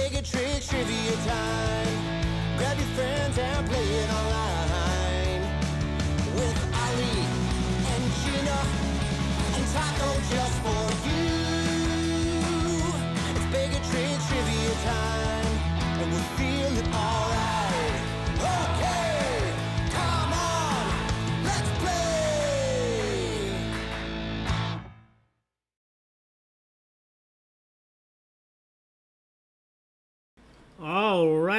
Baig of Tricks trivia time. Grab your friends and play it online. With Ali and Gina and Taco just for you. It's Baig of Tricks trivia time, and we'll feel it alright. Okay, come on, let's play. All right.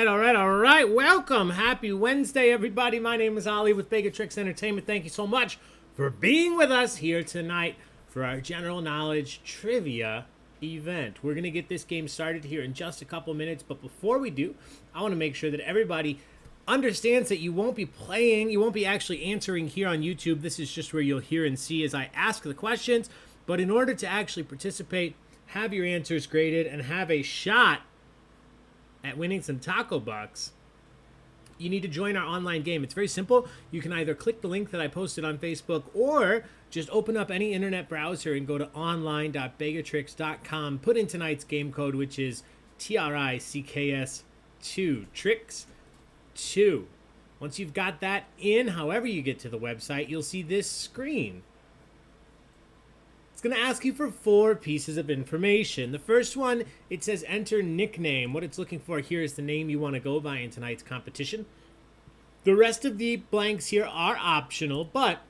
Welcome. Happy Wednesday, everybody. My name is Ali with Baig of Tricks Entertainment. Thank you so much for being with us here tonight for our general knowledge trivia event. We're going to get this game started here in just a couple minutes, but before we do, I want to make sure that everybody understands that you won't be playing, you won't be actually answering here on YouTube. This is just where you'll hear and see as I ask the questions, but in order to actually participate, have your answers graded, and have a shot at winning some taco bucks, you need to join our online game. It's very simple. You can either click the link that I posted on Facebook or just open up any internet browser and go to online.baigoftricks.com. Put in tonight's game code, which is TRICKS2, Tricks 2. Once you've got that in, however you get to the website, you'll see this screen. It's going to ask you for 4 pieces of information. The first one, it says enter nickname. What it's looking for here is the name you want to go by in tonight's competition. The rest of the blanks here are optional, but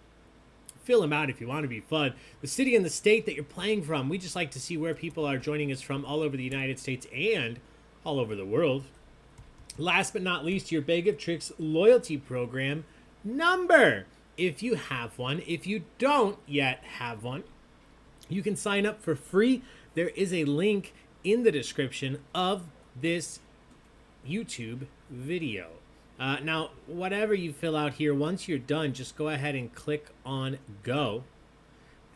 fill them out if you want to be fun. The city and the state that you're playing from. We just like to see where people are joining us from all over the United States and all over the world. Last but not least, your Baig of Tricks loyalty program number, if you have one. If you don't yet have one, you can sign up for free. There is a link in the description of this YouTube video. Now, whatever you fill out here, once you're done, just go ahead and click on go,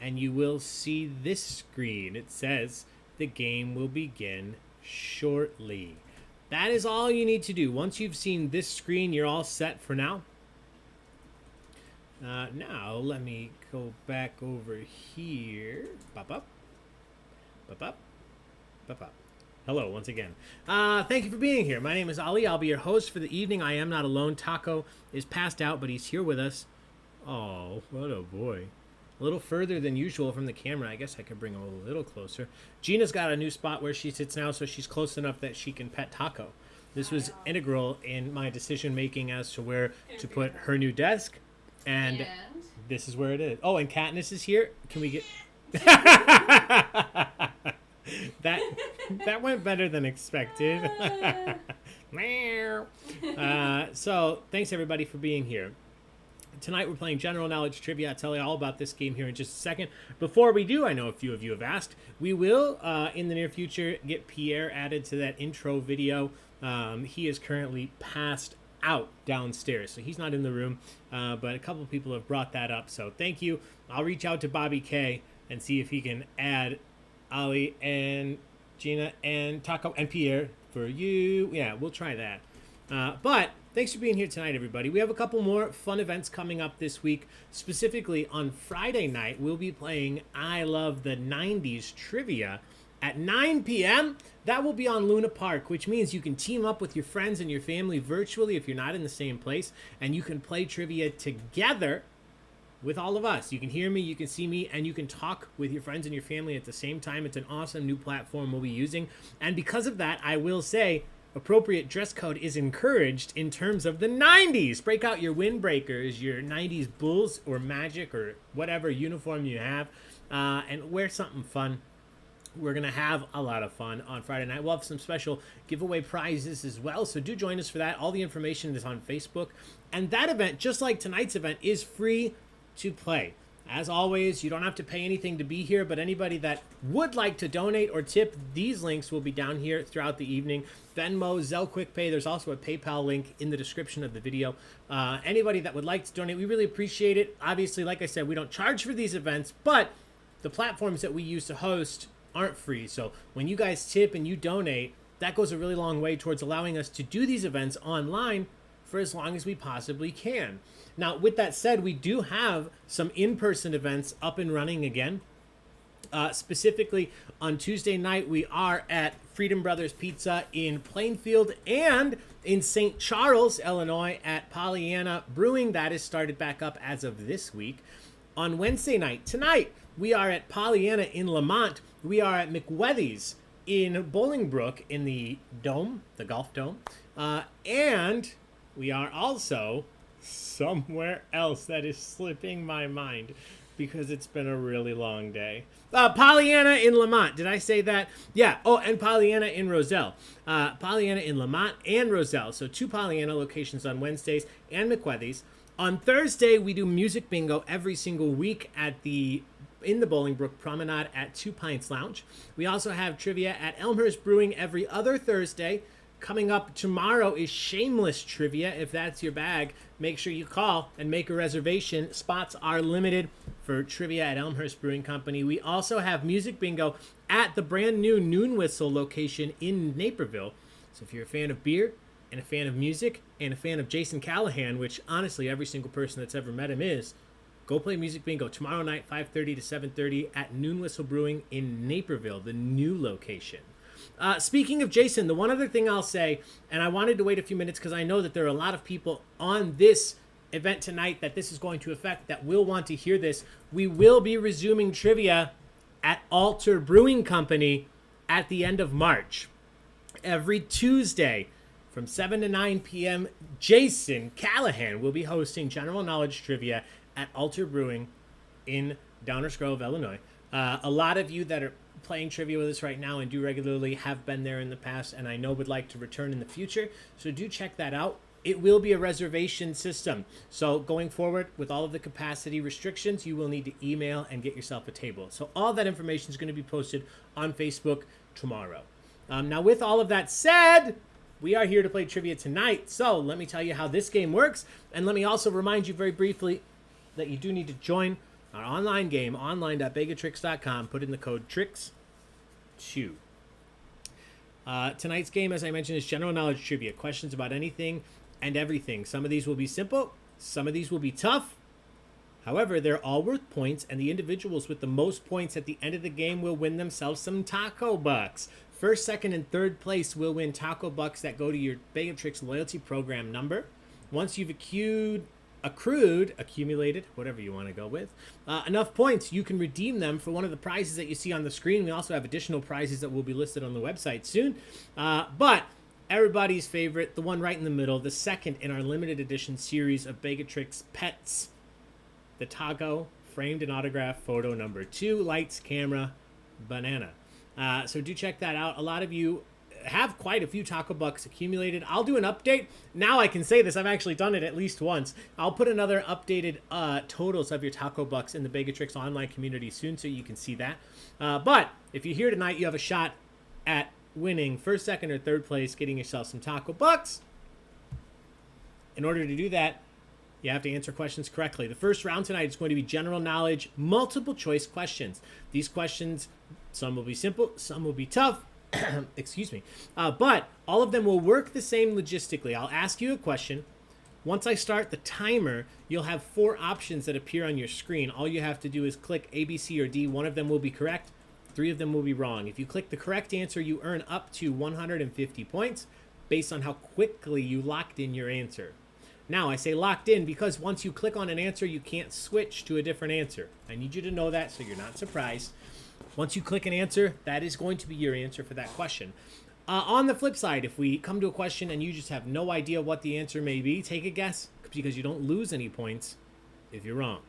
and you will see this screen. It says the game will begin shortly. That is all you need to do. Once you've seen this screen, you're all set for now. Now, let me go back over here. Pop up. Pop up. Pop up. Hello, once again. Thank you for being here. My name is Ali. I'll be your host for the evening. I am not alone. Taco is passed out, but he's here with us. Oh, what a boy. A little further than usual from the camera. I guess I could bring him a little closer. Gina's got a new spot where she sits now, so she's close enough that she can pet Taco. This was integral in my decision-making as to where to put her new desk. And this is where it is. Oh, and Katniss is here. Can we get... that went better than expected. So, thanks everybody for being here. Tonight we're playing General Knowledge Trivia. I'll tell you all about this game here in just a second. Before we do, I know a few of you have asked, we will, in the near future, get Pierre added to that intro video. He is currently passed out downstairs, so he's not in the room, but a couple people have brought that up, so thank you. I'll reach out to Bobby K and see if he can add Ali and Gina and Taco and Pierre for you. Yeah, we'll try that. But thanks for being here tonight, everybody. We have a couple more fun events coming up this week. Specifically on Friday night, we'll be playing I Love the 90s Trivia at 9 p.m. That will be on Luna Park, which means you can team up with your friends and your family virtually if you're not in the same place, and you can play trivia together with all of us. You can hear me, you can see me, and you can talk with your friends and your family at the same time. It's an awesome new platform we'll be using, and because of that, I will say appropriate dress code is encouraged in terms of the 90s. Break out your windbreakers, your 90s Bulls or Magic or whatever uniform you have, and wear something fun. We're going to have a lot of fun on Friday night. We'll have some special giveaway prizes as well, so do join us for that. All the information is on Facebook. And that event, just like tonight's event, is free to play. As always, you don't have to pay anything to be here, but anybody that would like to donate or tip, these links will be down here throughout the evening. Venmo, Zelle QuickPay, there's also a PayPal link in the description of the video. Anybody that would like to donate, we really appreciate it. Obviously, like I said, we don't charge for these events, but the platforms that we use to host aren't free. So when you guys tip and you donate, that goes a really long way towards allowing us to do these events online for as long as we possibly can. Now, with that said, we do have some in-person events up and running again. Specifically, on Tuesday night, we are at Freedom Brothers Pizza in Plainfield and in St. Charles, Illinois at Pollyanna Brewing. That is started back up as of this week. On Wednesday night, tonight, we are at Pollyanna in Lamont. We are at McWethy's in Bolingbrook in the Dome, the Golf Dome. And we are also somewhere else that is slipping my mind because it's been a really long day. Pollyanna in Lamont. Did I say that? Yeah. Oh, and Pollyanna in Roselle. Pollyanna in Lamont and Roselle. So 2 Pollyanna locations on Wednesdays and McWethy's. On Thursday, we do music bingo every single week in the Bolingbrook Promenade at 2 Pints Lounge. We also have trivia at Elmhurst Brewing every other Thursday. Coming up tomorrow is Shameless Trivia. If that's your bag, make sure you call and make a reservation. Spots are limited for trivia at Elmhurst Brewing Company. We also have music bingo at the brand new Noon Whistle location in Naperville. So if you're a fan of beer and a fan of music and a fan of Jason Callahan, which honestly every single person that's ever met him is, go play music bingo tomorrow night, 5:30 to 7:30 at Noon Whistle Brewing in Naperville, the new location. Speaking of Jason, the one other thing I'll say, and I wanted to wait a few minutes because I know that there are a lot of people on this event tonight that this is going to affect that will want to hear this. We will be resuming trivia at Alter Brewing Company at the end of March. Every Tuesday from 7 to 9 p.m., Jason Callahan will be hosting general knowledge trivia at Alter Brewing in Downers Grove, Illinois. A lot of you that are playing trivia with us right now and do regularly have been there in the past and I know would like to return in the future, so do check that out. It will be a reservation system, so going forward with all of the capacity restrictions, you will need to email and get yourself a table. So all that information is going to be posted on Facebook tomorrow. Now with all of that said, we are here to play trivia tonight, so let me tell you how this game works, and let me also remind you very briefly that you do need to join our online game, online.baigoftricks.com. Put in the code TRICKS2. Tonight's game, as I mentioned, is general knowledge trivia. Questions about anything and everything. Some of these will be simple. Some of these will be tough. However, they're all worth points, and the individuals with the most points at the end of the game will win themselves some taco bucks. First, second, and third place will win taco bucks that go to your Baig of Tricks loyalty program number. Once you've accumulated, whatever you want to go with, enough points, you can redeem them for one of the prizes that you see on the screen. We also have additional prizes that will be listed on the website soon. But everybody's favorite, the one right in the middle, the second in our limited edition series of Baig of Tricks Pets, the taco framed and autographed photo number 2, lights, camera, banana. So do check that out. A lot of you have quite a few taco bucks accumulated. I'll do an update. Now I can say this. I've actually done it at least once. I'll put another updated totals of your taco bucks in the Baig of Tricks online community soon so you can see that. But if you're here tonight, you have a shot at winning first, second, or third place, getting yourself some taco bucks. In order to do that, you have to answer questions correctly. The first round tonight is going to be general knowledge, multiple choice questions. These questions, some will be simple, some will be tough. Excuse me. But all of them will work the same logistically. I'll ask you a question. Once I start the timer, you'll have 4 options that appear on your screen. All you have to do is click A, B, C, or D. One of them will be correct. 3 of them will be wrong. If you click the correct answer, you earn up to 150 points based on how quickly you locked in your answer. Now, I say locked in because once you click on an answer, you can't switch to a different answer. I need you to know that so you're not surprised. Once you click an answer, that is going to be your answer for that question. On the flip side, if we come to a question and you just have no idea what the answer may be, take a guess because you don't lose any points if you're wrong.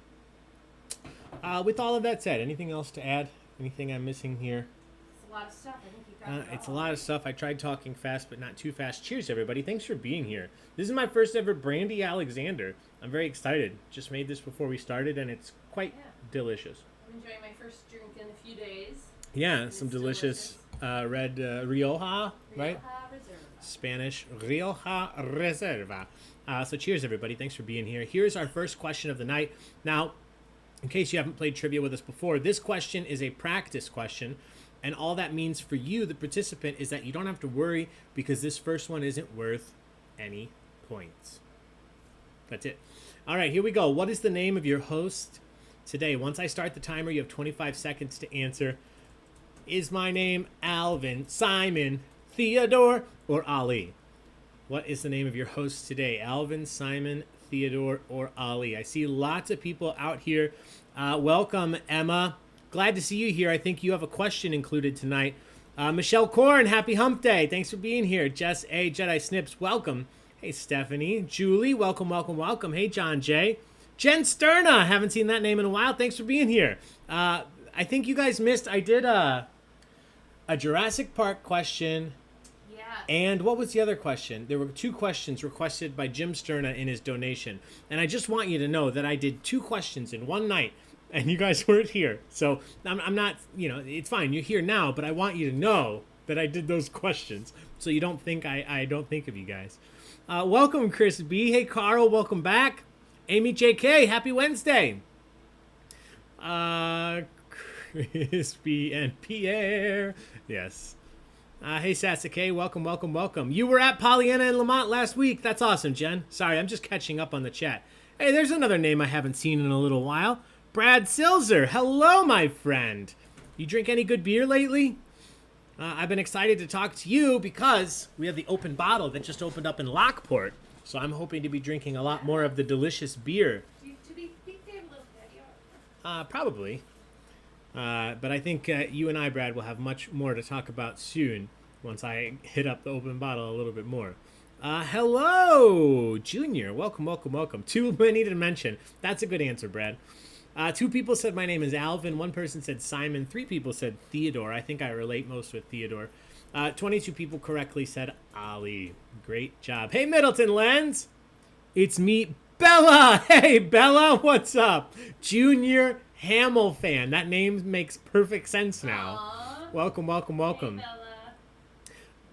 With all of that said, anything else to add? Anything I'm missing here? It's a lot of stuff. I think you got it all. It's a lot of stuff. I tried talking fast, but not too fast. Cheers, everybody. Thanks for being here. This is my first ever Brandy Alexander. I'm very excited. Just made this before we started, and it's quite delicious. I'm enjoying my first drink in a few days. Yeah, some delicious red Rioja, right? Reserva. Spanish Rioja Reserva. So cheers, everybody. Thanks for being here. Here's our first question of the night. Now, in case you haven't played trivia with us before, this question is a practice question. And all that means for you, the participant, is that you don't have to worry because this first one isn't worth any points. That's it. All right, here we go. What is the name of your host today. Once I start the timer, you have 25 seconds to answer. Is my name Alvin, Simon, Theodore, or Ali? What is the name of your host today? Alvin, Simon, Theodore, or Ali? I see lots of people out here. Welcome, Emma. Glad to see you here. I think you have a question included tonight. Michelle Korn, happy hump day. Thanks for being here. Jess A, Jedi Snips, welcome. Hey, Stephanie. Julie, welcome, welcome, welcome. Hey, John J. Jen Sterna, haven't seen that name in a while. Thanks for being here. I think you guys missed, I did a Jurassic Park question. Yeah. And what was the other question? There were 2 questions requested by Jim Sterna in his donation. And I just want you to know that I did 2 questions in one night, and you guys weren't here. So I'm not, it's fine. You're here now, but I want you to know that I did those questions so you don't think I don't think of you guys. Welcome, Chris B. Hey, Carl, welcome back. Amy JK, happy Wednesday. Chris B. and Pierre. Yes. Hey, Sasuke, welcome, welcome, welcome. You were at Pollyanna and Lamont last week. That's awesome, Jen. Sorry, I'm just catching up on the chat. Hey, there's another name I haven't seen in a little while. Brad Silzer. Hello, my friend. You drink any good beer lately? I've been excited to talk to you because we have the open bottle that just opened up in Lockport. So I'm hoping to be drinking a lot more of the delicious beer. Do you think they have little patio? Probably. But I think you and I, Brad, will have much more to talk about soon once I hit up the open bottle a little bit more. Hello, Junior. Welcome, welcome, welcome. Too many to mention. That's a good answer, Brad. 2 people said my name is Alvin. 1 person said Simon. 3 people said Theodore. I think I relate most with Theodore. 22 people correctly said Ali. Great job. Hey, Middleton Lens. It's me, Bella. Hey, Bella. What's up? Junior Hamill fan. That name makes perfect sense now. Aww. Welcome, welcome, welcome. Hey,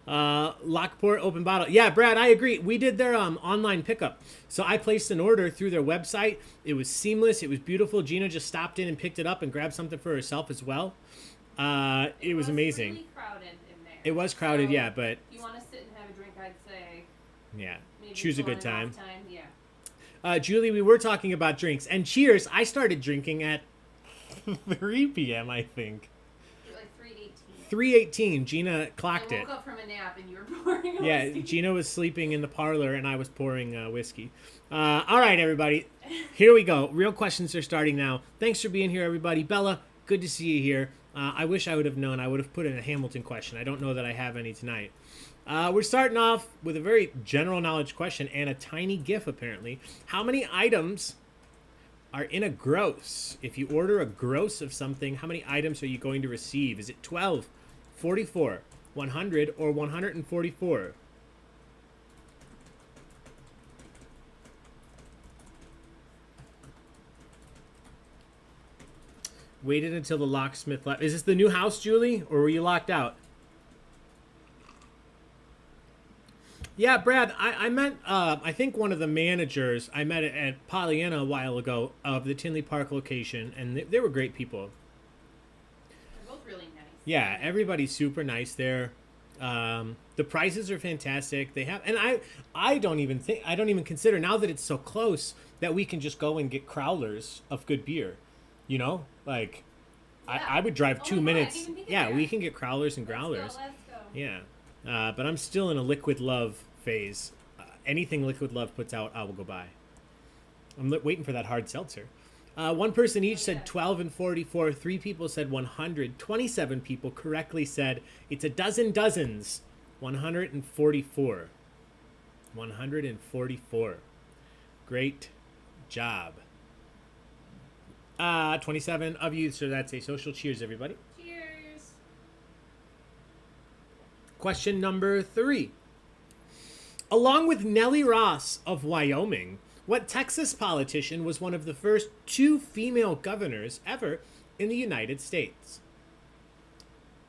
Bella. Lockport open bottle. Yeah, Brad, I agree. We did their online pickup. So I placed an order through their website. It was seamless. It was beautiful. Gina just stopped in and picked it up and grabbed something for herself as well. It was amazing. Really crowded in there. It was crowded, So, yeah, but if you want to sit and have a drink, I'd say yeah, maybe choose a on good and time. off time. Yeah. Julie, we were talking about drinks. And cheers, I started drinking at 3 p.m., I think. You're like 3:18. 3:18. Gina clocked I it. woke up from a nap and you were pouring a Yeah, whiskey. Gina was sleeping in the parlor and I was pouring whiskey. All right, everybody. Here we go. Real questions are starting now. Thanks for being here, everybody. Bella, good to see you here. I wish I would have known. I would have put in a Hamilton question. I don't know that I have any tonight. We're starting off with a very general knowledge question and a tiny GIF, apparently. How many items are in a gross? If you order a gross of something, how many items are you going to receive? Is it 12, 44, 100, or 144? Waited until the locksmith left. Is this the new house, Julie, or were you locked out? Yeah, Brad, I met, I think one of the managers, I met at Pollyanna a while ago of the Tinley Park location, and they were great people. They're both really nice. Yeah, everybody's super nice there. The prices are fantastic. They have, and I don't even consider, now that it's so close, that we can just go and get crowlers of good beer. You know, like, Yeah. I would drive Oh 2 my God, I minutes. didn't even think of Yeah, that. we can get crowlers and growlers. Let's go. Yeah, but I'm still in a liquid love phase. Anything liquid love puts out, I will go buy. I'm waiting for that hard seltzer. 1 person each said 12 and 44. 3 people said 100. 27 people correctly said it's a dozen dozens. 144. 144. Great job. 27 of you, so that's a social cheers, everybody. Cheers. Question number 3. Along with Nellie Ross of Wyoming, what Texas politician was one of the first 2 female governors ever in the United States?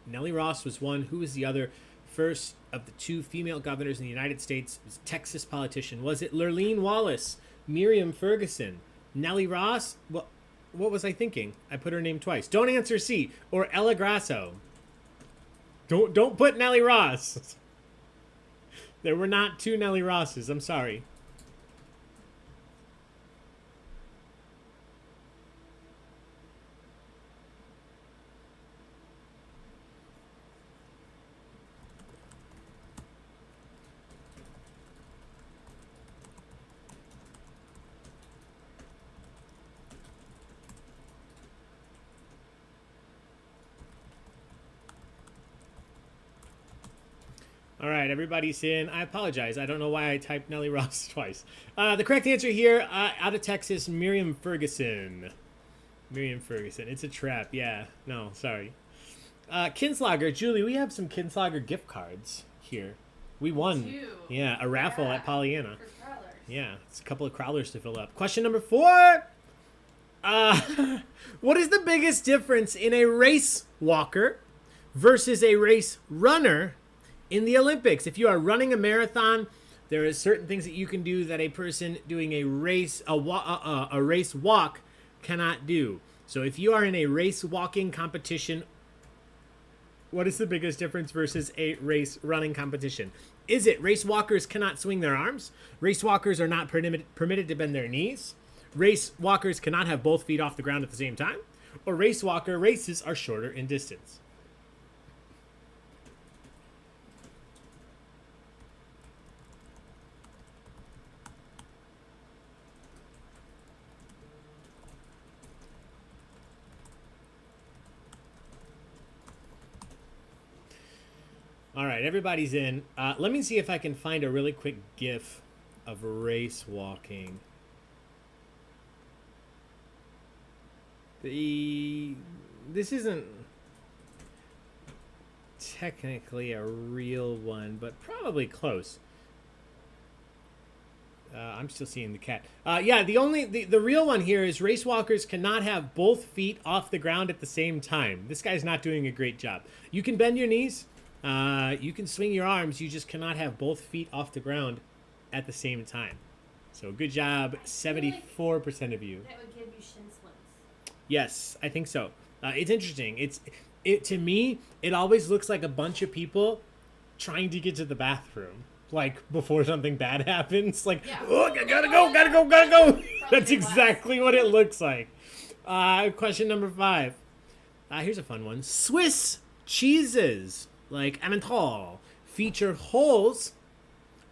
Nellie Ross was one. Who was the other first of the 2 female governors in the United States? It was a Texas politician. Was it Lurleen Wallace, Miriam Ferguson, Nellie Ross? Well, what was I thinking? I put her name twice. Don't answer C. Or Ella Grasso. Don't put Nellie Ross. There were not 2 Nellie Rosses. I'm sorry. right, everybody's in. I apologize. I don't know why I typed Nellie Ross twice. The correct answer here, out of Texas, Miriam Ferguson. Miriam Ferguson. It's a trap. Yeah. No, sorry. Kinslager, Julie, we have some Kinslager gift cards here. We won. Yeah, a raffle at Pollyanna. For crawlers. Yeah, it's a couple of crawlers to fill up. Question number 4. What is the biggest difference in a race walker versus a race runner in the Olympics? If you are running a marathon, there are certain things that you can do that a person doing a race walk cannot do. So if you are in a race walking competition, what is the biggest difference versus a race running competition? Is it race walkers cannot swing their arms? Race walkers are not permitted to bend their knees? Race walkers cannot have both feet off the ground at the same time? Or race walker races are shorter in distance? All right, everybody's in. Let me see if I can find a really quick GIF of race walking. This isn't technically a real one, but probably close. I'm still seeing the cat. Yeah, the real one here is race walkers cannot have both feet off the ground at the same time. This guy's not doing a great job. You can bend your knees. You can swing your arms. You just cannot have both feet off the ground at the same time. So good job, 74% of you. That would give you shin splints. Yes, I think so. It's interesting. To me, it always looks like a bunch of people trying to get to the bathroom, like before something bad happens. Like, Yeah. oh, I gotta go. That's exactly what it looks like. Question number 5. Here's a fun one. Swiss cheeses, like Emmental, feature holes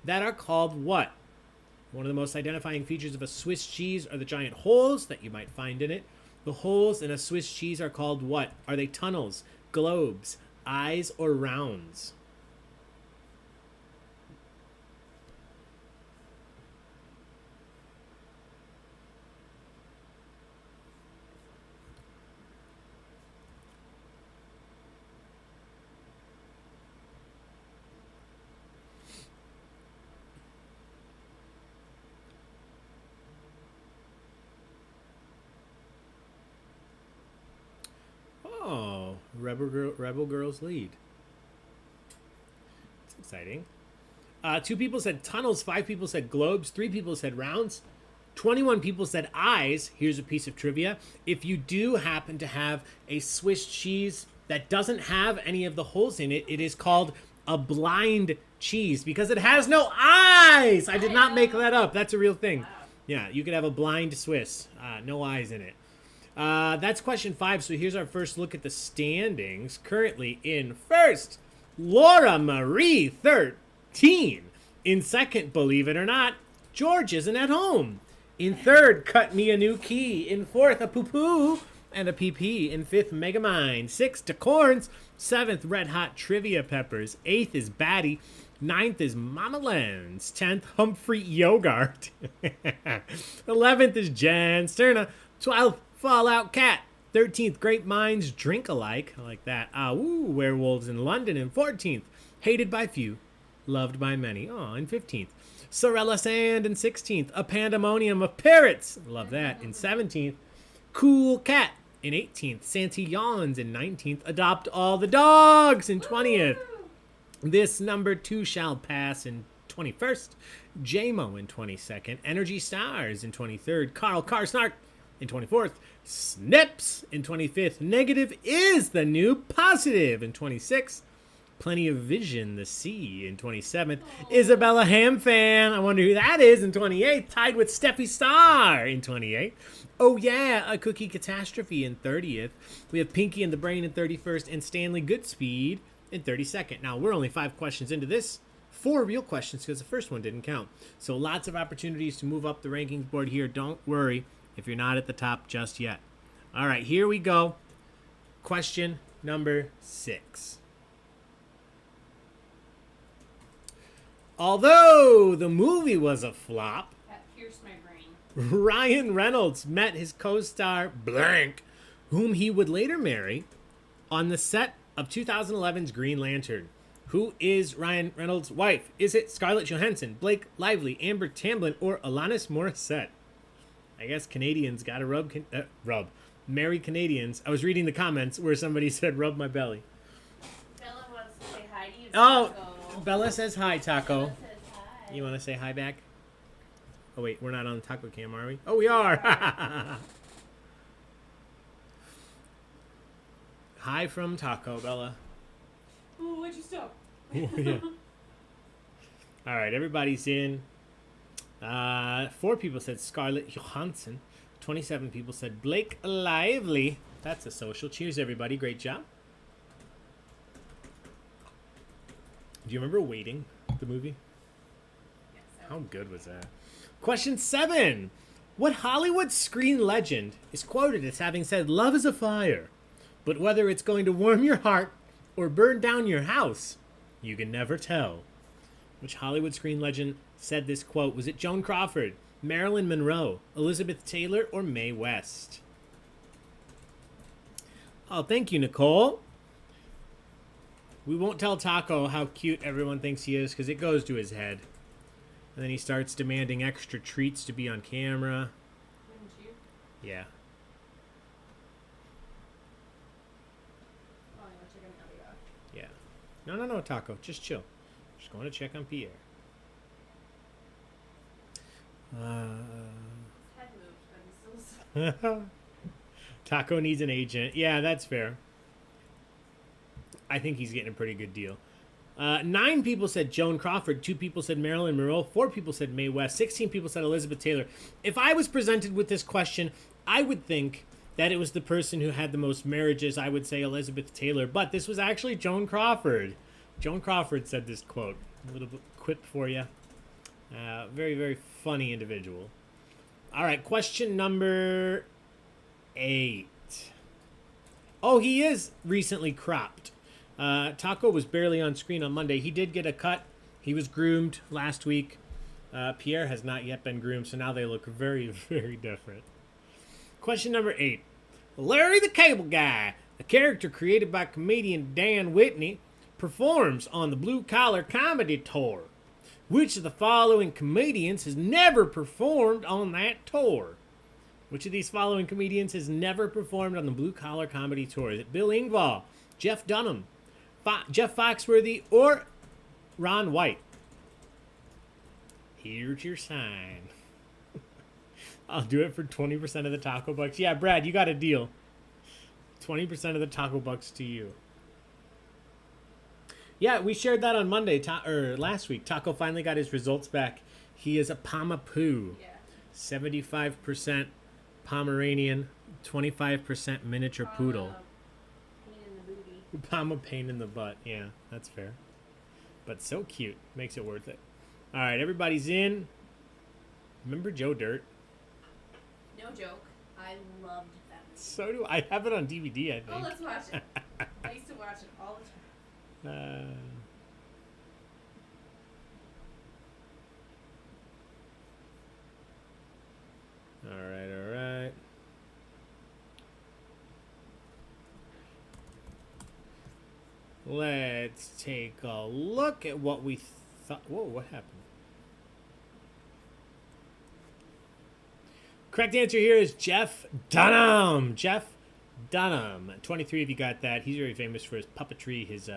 that are called what? One of the most identifying features of a Swiss cheese are the giant holes that you might find in it. The holes in a Swiss cheese are called what? Are they tunnels, globes, eyes, or rounds? Oh, Rebel Girls lead. It's exciting. 2 people said tunnels, 5 people said globes, 3 people said rounds, 21 people said eyes. Here's a piece of trivia. If you do happen to have a Swiss cheese that doesn't have any of the holes in it, it is called a blind cheese because it has no eyes. I did not make that up. That's a real thing. Yeah, you could have a blind Swiss, no eyes in it. That's question 5. So here's our first look at the standings. Currently in first, Laura Marie 13. In second, believe it or not, George isn't at home. In third, Cut Me a New Key. In fourth, a poo-poo and a PP. In fifth, Megamind. Sixth, Decorns. Seventh, Red Hot Trivia Peppers. Eighth is Batty. Ninth is Mama Lens. 10th, Humphrey Yogurt. 11th is Jan Sterna. 12th, Fallout Cat. 13th, Great Minds Drink Alike. I like that. Werewolves in London. And 14th, Hated by Few, Loved by Many. And 15th, Sorella Sand. And 16th, A Pandemonium of Parrots. Love that. In 17th, Cool Cat. In 18th, Santillons. In 19th, Adopt All the Dogs. In 20th, This Number 2 Shall Pass. In 21st, JMO. In 22nd, Energy Stars. In 23rd, Carl Carsnark. In 24th, Snips. In 25th, Negative is the New Positive. In 26th, Plenty of Vision, The Sea. In 27th, Isabella Hamfan. I wonder who that is. In 28th, tied with Steffi Star. In 28th, Oh Yeah, A Cookie Catastrophe. In 30th, we have Pinky and the Brain in 31st, and Stanley Goodspeed in 32nd. Now, we're only 5 questions into this. 4 real questions because the first one didn't count. So lots of opportunities to move up the rankings board here. Don't worry if you're not at the top just yet. All right, here we go. Question number 6. Although the movie was a flop, That pierced my brain. Ryan Reynolds met his co-star blank, whom he would later marry, on the set of 2011's Green Lantern. Who is Ryan Reynolds' wife? Is it Scarlett Johansson, Blake Lively, Amber Tamblyn, or Alanis Morissette? I guess Canadians gotta marry Canadians. I was reading the comments where somebody said rub my belly. Bella wants to say hi to you. Oh, Taco. Bella says hi, Taco. Bella says hi. You want to say hi back? Oh, wait, we're not on Taco Cam, are we? Oh, we are. Hi from Taco, Bella. Ooh, why'd you stop? Yeah. All right, everybody's in. 4 people said Scarlett Johansson. 27 people said Blake Lively. That's a social. Cheers, everybody. Great job. Do you remember Waiting, the movie? Yes, How good was that? Question 7. What Hollywood screen legend is quoted as having said, "Love is a fire, but whether it's going to warm your heart or burn down your house, you can never tell"? Which Hollywood screen legend said this quote? Was it Joan Crawford, Marilyn Monroe, Elizabeth Taylor, or Mae West? Oh, thank you, Nicole. We won't tell Taco how cute everyone thinks he is because it goes to his head. And then he starts demanding extra treats to be on camera. Wouldn't you? Yeah. Oh, I want to check on Elliot. Yeah. No, Taco. Just chill. Just going to check on Pierre. His head moved, but he's still. Taco needs an agent. Yeah, that's fair. I think he's getting a pretty good deal. 9 people said Joan Crawford. 2 people said Marilyn Monroe. 4 people said Mae West. 16 people said Elizabeth Taylor. If I was presented with this question, I would think that it was the person who had the most marriages. I would say Elizabeth Taylor. But this was actually Joan Crawford. Joan Crawford said this quote. A little quip for you. Very, very funny individual. All right, question number 8. Oh, he is recently cropped. Taco was barely on screen on Monday. He did get a cut. He was groomed last week. Pierre has not yet been groomed, so now they look very, very different. Question number 8. Larry the Cable Guy, a character created by comedian Dan Whitney, performs on the Blue Collar Comedy Tour. Which of the following comedians has never performed on that tour? Which of these following comedians has never performed on the Blue Collar Comedy Tour? Is it Bill Engvall, Jeff Dunham, Jeff Foxworthy, or Ron White? Here's your sign. I'll do it for 20% of the Taco Bucks. Yeah, Brad, you got a deal. 20% of the Taco Bucks to you. Yeah, we shared that on Monday, or last week. Taco finally got his results back. He is a Pomapoo. Yeah. 75% Pomeranian, 25% miniature poodle. Pain in the booty. Pama pain in the butt. Yeah, that's fair. But so cute. Makes it worth it. All right, everybody's in. Remember Joe Dirt? No joke. I loved that movie. So do I. Have it on DVD, I think. Oh, let's watch it. I used to watch it all the time. All right. Let's take a look at what we thought. Whoa, what happened? Correct answer here is Jeff Dunham. Jeff Dunham. 23 of you got that. He's very famous for his puppetry, his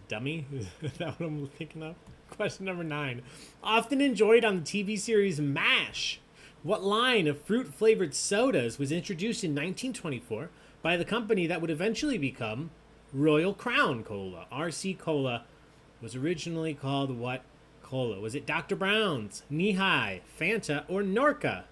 dummy. Is that what I'm thinking of? Question number 9. Often enjoyed on the TV series MASH. What line of fruit-flavored sodas was introduced in 1924 by the company that would eventually become Royal Crown Cola? RC Cola was originally called what cola? Was it Dr. Brown's, Knee-High, Fanta, or Norca?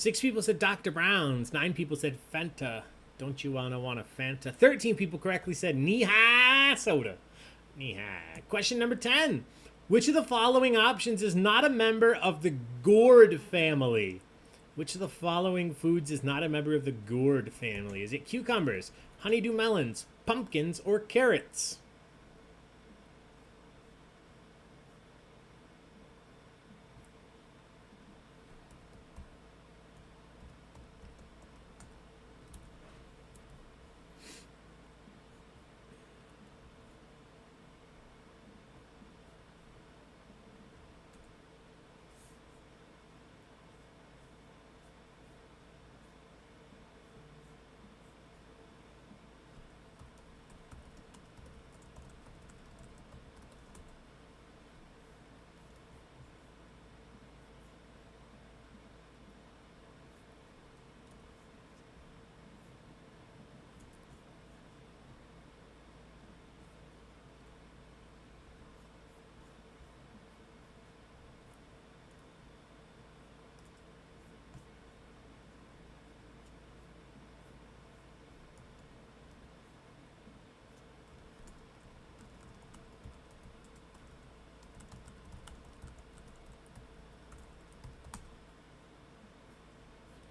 6 people said Dr. Brown's. 9 people said Fanta. Don't you want a Fanta? 13 people correctly said Knee-High Soda. Knee-High. Question number 10. Which of the following options is not a member of the gourd family? Which of the following foods is not a member of the gourd family? Is it cucumbers, honeydew melons, pumpkins, or carrots?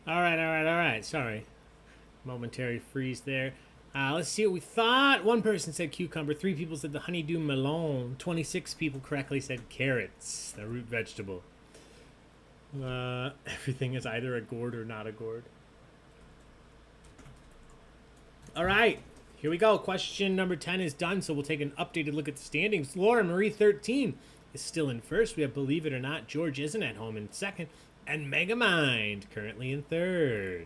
All right. Sorry. Momentary freeze there. Let's see what we thought. 1 person said cucumber. 3 people said the honeydew melon. 26 people correctly said carrots, the root vegetable. Everything is either a gourd or not a gourd. All right. Here we go. Question number 10 is done, so we'll take an updated look at the standings. Laura Marie 13 is still in first. We have Believe It or Not. George isn't at home in second. And Megamind currently in third.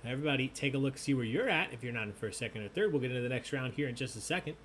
Everybody take a look, see where you're at. If you're not in first, second, or third, we'll get into the next round here in just a second.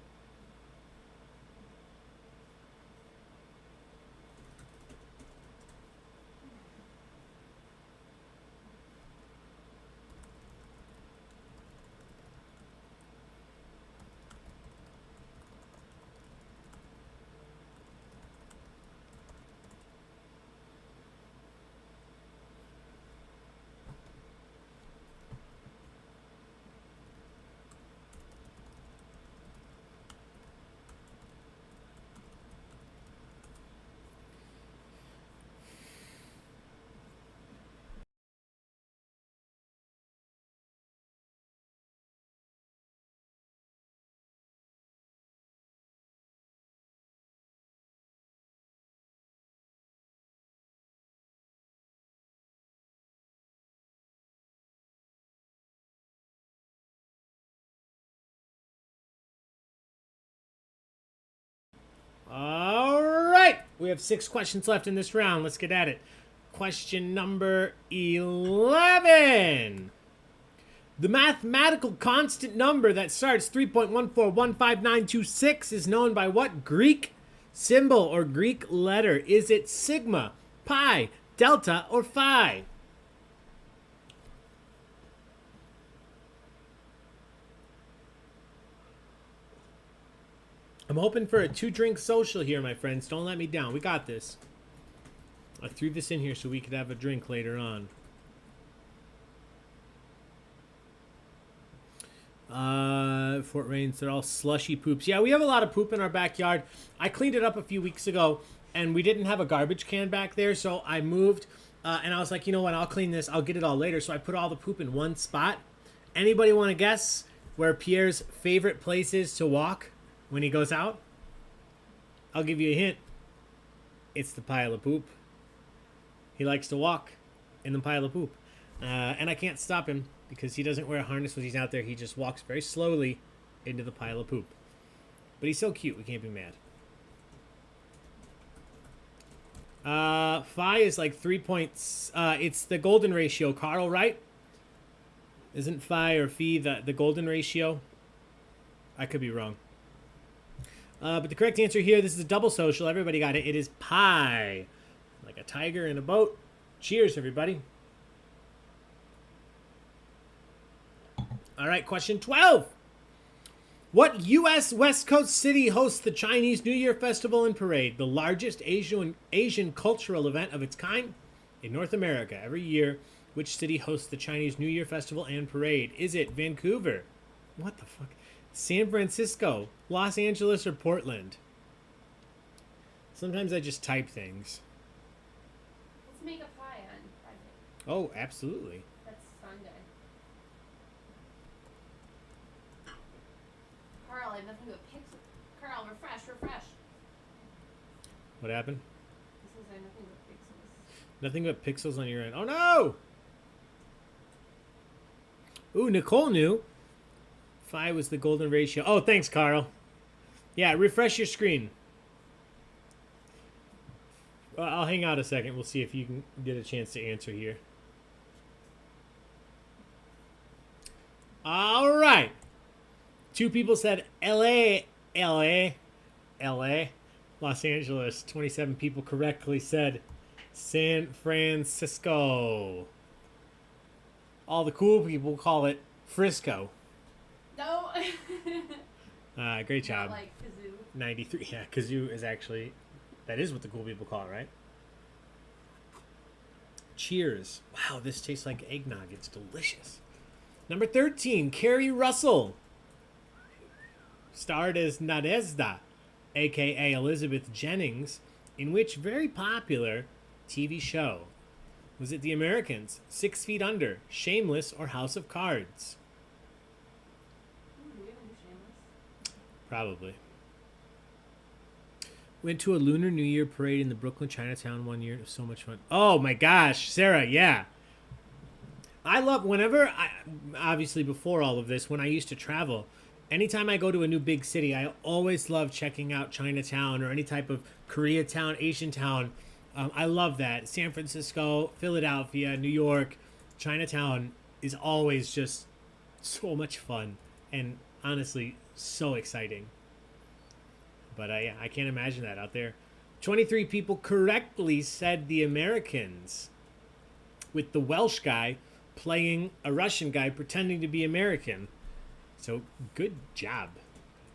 All right. We have 6 questions left in this round. Let's get at it. Question number 11. The mathematical constant number that starts 3.1415926 is known by what Greek symbol or Greek letter? Is it sigma, pi, delta, or phi? I'm hoping for a 2-drink social here, my friends. Don't let me down. We got this. I threw this in here so we could have a drink later on. Fort Rains, they're all slushy poops. Yeah, we have a lot of poop in our backyard. I cleaned it up a few weeks ago, and we didn't have a garbage can back there, so I moved, and I was like, you know what, I'll clean this. I'll get it all later, so I put all the poop in one spot. Anybody want to guess where Pierre's favorite place is to walk when he goes out? I'll give you a hint. It's the pile of poop. He likes to walk in the pile of poop. And I can't stop him because he doesn't wear a harness when he's out there. He just walks very slowly into the pile of poop. But he's so cute, we can't be mad. Phi is like 3 points. It's the golden ratio, Carl, right? Isn't phi or phi the golden ratio? I could be wrong. But the correct answer here, this is a double social. Everybody got it. It is pi. Like a tiger in a boat. Cheers, everybody. All right, question 12. What U.S. West Coast city hosts the Chinese New Year Festival and Parade, the largest Asian cultural event of its kind in North America? Every year, Which city hosts the Chinese New Year festival and parade? Is it Vancouver? What the fuck? San Francisco, Los Angeles, or Portland? Sometimes I just type things. Let's make a pie on Friday. Oh, absolutely. That's Sunday. Carl, I have nothing but pixels. Carl, refresh. What happened? This says I have nothing but pixels. Nothing but pixels on your end. Oh no! Ooh, Nicole knew. 5 was the golden ratio. Oh, thanks, Carl. Yeah, refresh your screen. I'll hang out a second. We'll see if you can get a chance to answer here. All right. 2 people said LA. Los Angeles. 27 people correctly said San Francisco. All the cool people call it Frisco. No. Great job. Not like kazoo. 93. Yeah, kazoo is actually... That is what the cool people call it, right? Cheers. Wow, this tastes like eggnog. It's delicious. Number 13, Carrie Russell. Starred as Nadezhda, a.k.a. Elizabeth Jennings, in which very popular TV show? Was it The Americans, 6 Feet Under, Shameless, or House of Cards? Ooh, we haven't do Shameless. Probably. Went to a Lunar New Year parade in the Brooklyn Chinatown one year. It was so much fun. Oh my gosh, Sarah, yeah. I love obviously before all of this, when I used to travel, anytime I go to a new big city, I always love checking out Chinatown or any type of Koreatown, Asian town. I love that. San Francisco, Philadelphia, New York, Chinatown is always just so much fun and honestly so exciting. But I can't imagine that out there. 23 people correctly said The Americans, with the Welsh guy playing a Russian guy pretending to be American. So good job.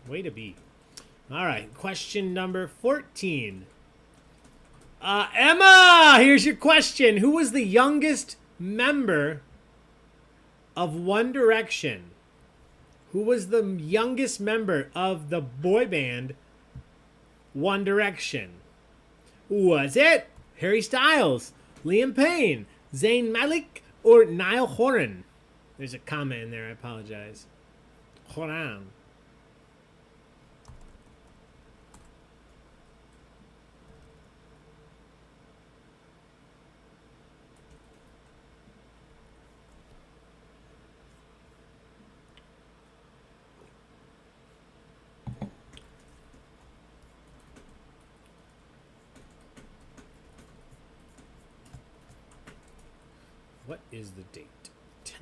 Way to be. All right, question number 14. Emma, here's your question. Who was the youngest member of One Direction? Who was the youngest member of the boy band One Direction? Was it Harry Styles, Liam Payne, Zayn Malik, or Niall Horan? There's a comma in there. I apologize. Horan. What is the date? 10th.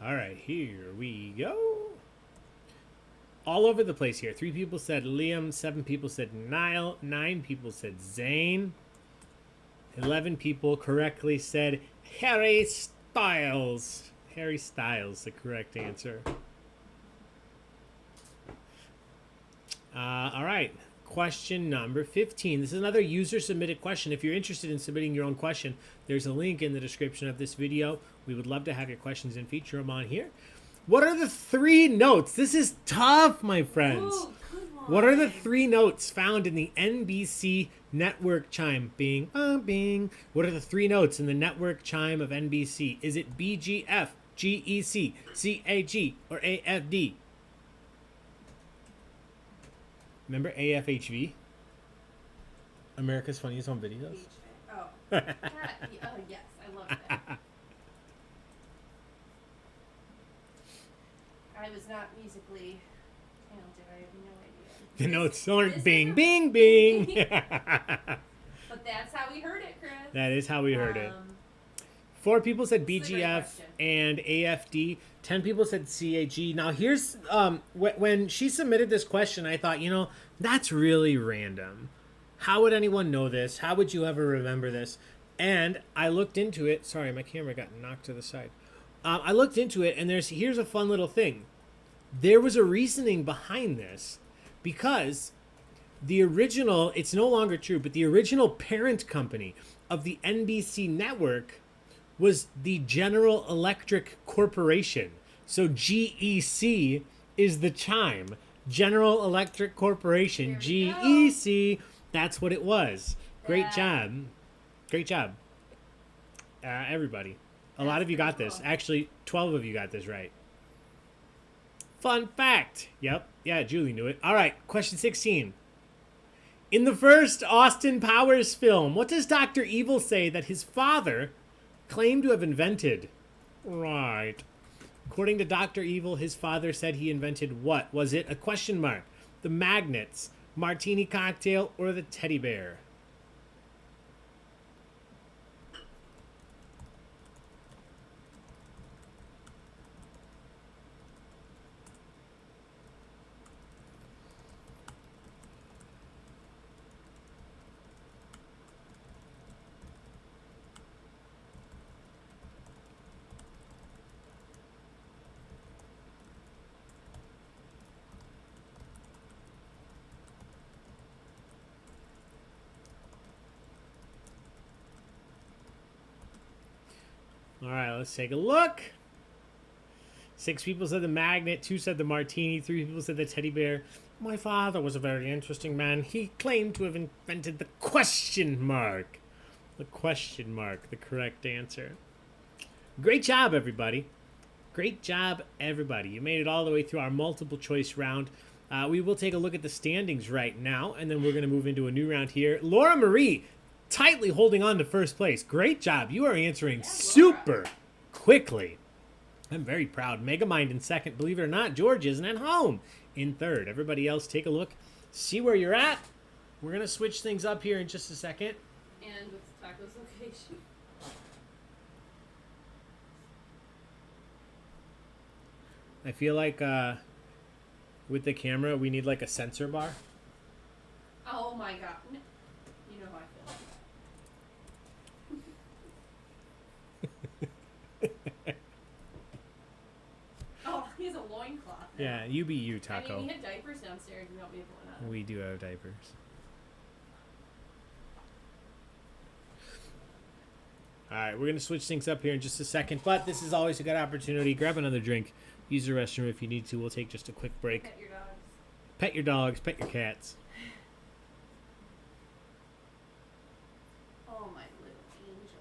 All right, here we go. All over the place here. 3 people said Liam. 7 people said Niall. 9 people said Zayn. 11 people correctly said Harry Styles. Harry Styles, the correct answer. All right. Question number 15. This is another user-submitted question. If you're interested in submitting your own question, there's a link in the description of this video. We would love to have your questions and feature them on here. What are the 3 notes? This is tough, my friends. Ooh, come on. What are the 3 notes found in the NBC network chime? Bing, bing. What are the 3 notes in the network chime of NBC? Is it BGF, GEC, CAG, or AFD? Remember AFHV? America's Funniest Home Videos? Oh. Oh, yes. I love that. I was not musically talented. I have no idea. The notes aren't This bing, is bing, bing. But that's how we heard it, Chris. That is how we heard it. 4 people said This is a great BGF question. and AFD. 10 people said CAG. Now, here's when she submitted this question, I thought, that's really random. How would anyone know this? How would you ever remember this? And I looked into it. Sorry, my camera got knocked to the side. I looked into it, and here's a fun little thing. There was a reasoning behind this because the original, it's no longer true, but the original parent company of the NBC network was the General Electric Corporation. So GEC is the chime. General Electric Corporation, GEC. That's what it was. Great job. Great job. Everybody. A lot of you got this. Actually, 12 of you got this right. Fun fact. Yep. Yeah, Julie knew it. All right. Question 16. In the first Austin Powers film, what does Dr. Evil say that his father claimed to have invented? Right. According to Dr. Evil, his father said he invented what? Was it a question mark, the magnets, martini cocktail, or the teddy bear? All right, let's take a look. 6 people said the magnet, 2 said the martini, 3 people said the teddy bear. My father was a very interesting man. He claimed to have invented the question mark. The question mark, the correct answer. Great job, everybody. Great job, everybody. You made it all the way through our multiple choice round. We will take a look at the standings right now, and then we're going to move into a new round here. Laura Marie, tightly holding on to first place. Great job. You are answering super quickly. I'm very proud. Megamind in second. Believe it or not, George isn't at home in third. Everybody else, take a look. See where you're at. We're going to switch things up here in just a second. And with Taco's location. I feel like with the camera, we need like a sensor bar. Oh my god. You know how I feel. Oh, he has a loincloth now. Yeah, you be you, Taco. I mean, we had diapers downstairs. We don't be able to. We do have diapers. All right, we're going to switch things up here in just a second, but this is always a good opportunity. Grab another drink. Use the restroom if you need to. We'll take just a quick break. Pet your dogs. Pet your dogs. Pet your cats. Oh, my little angel.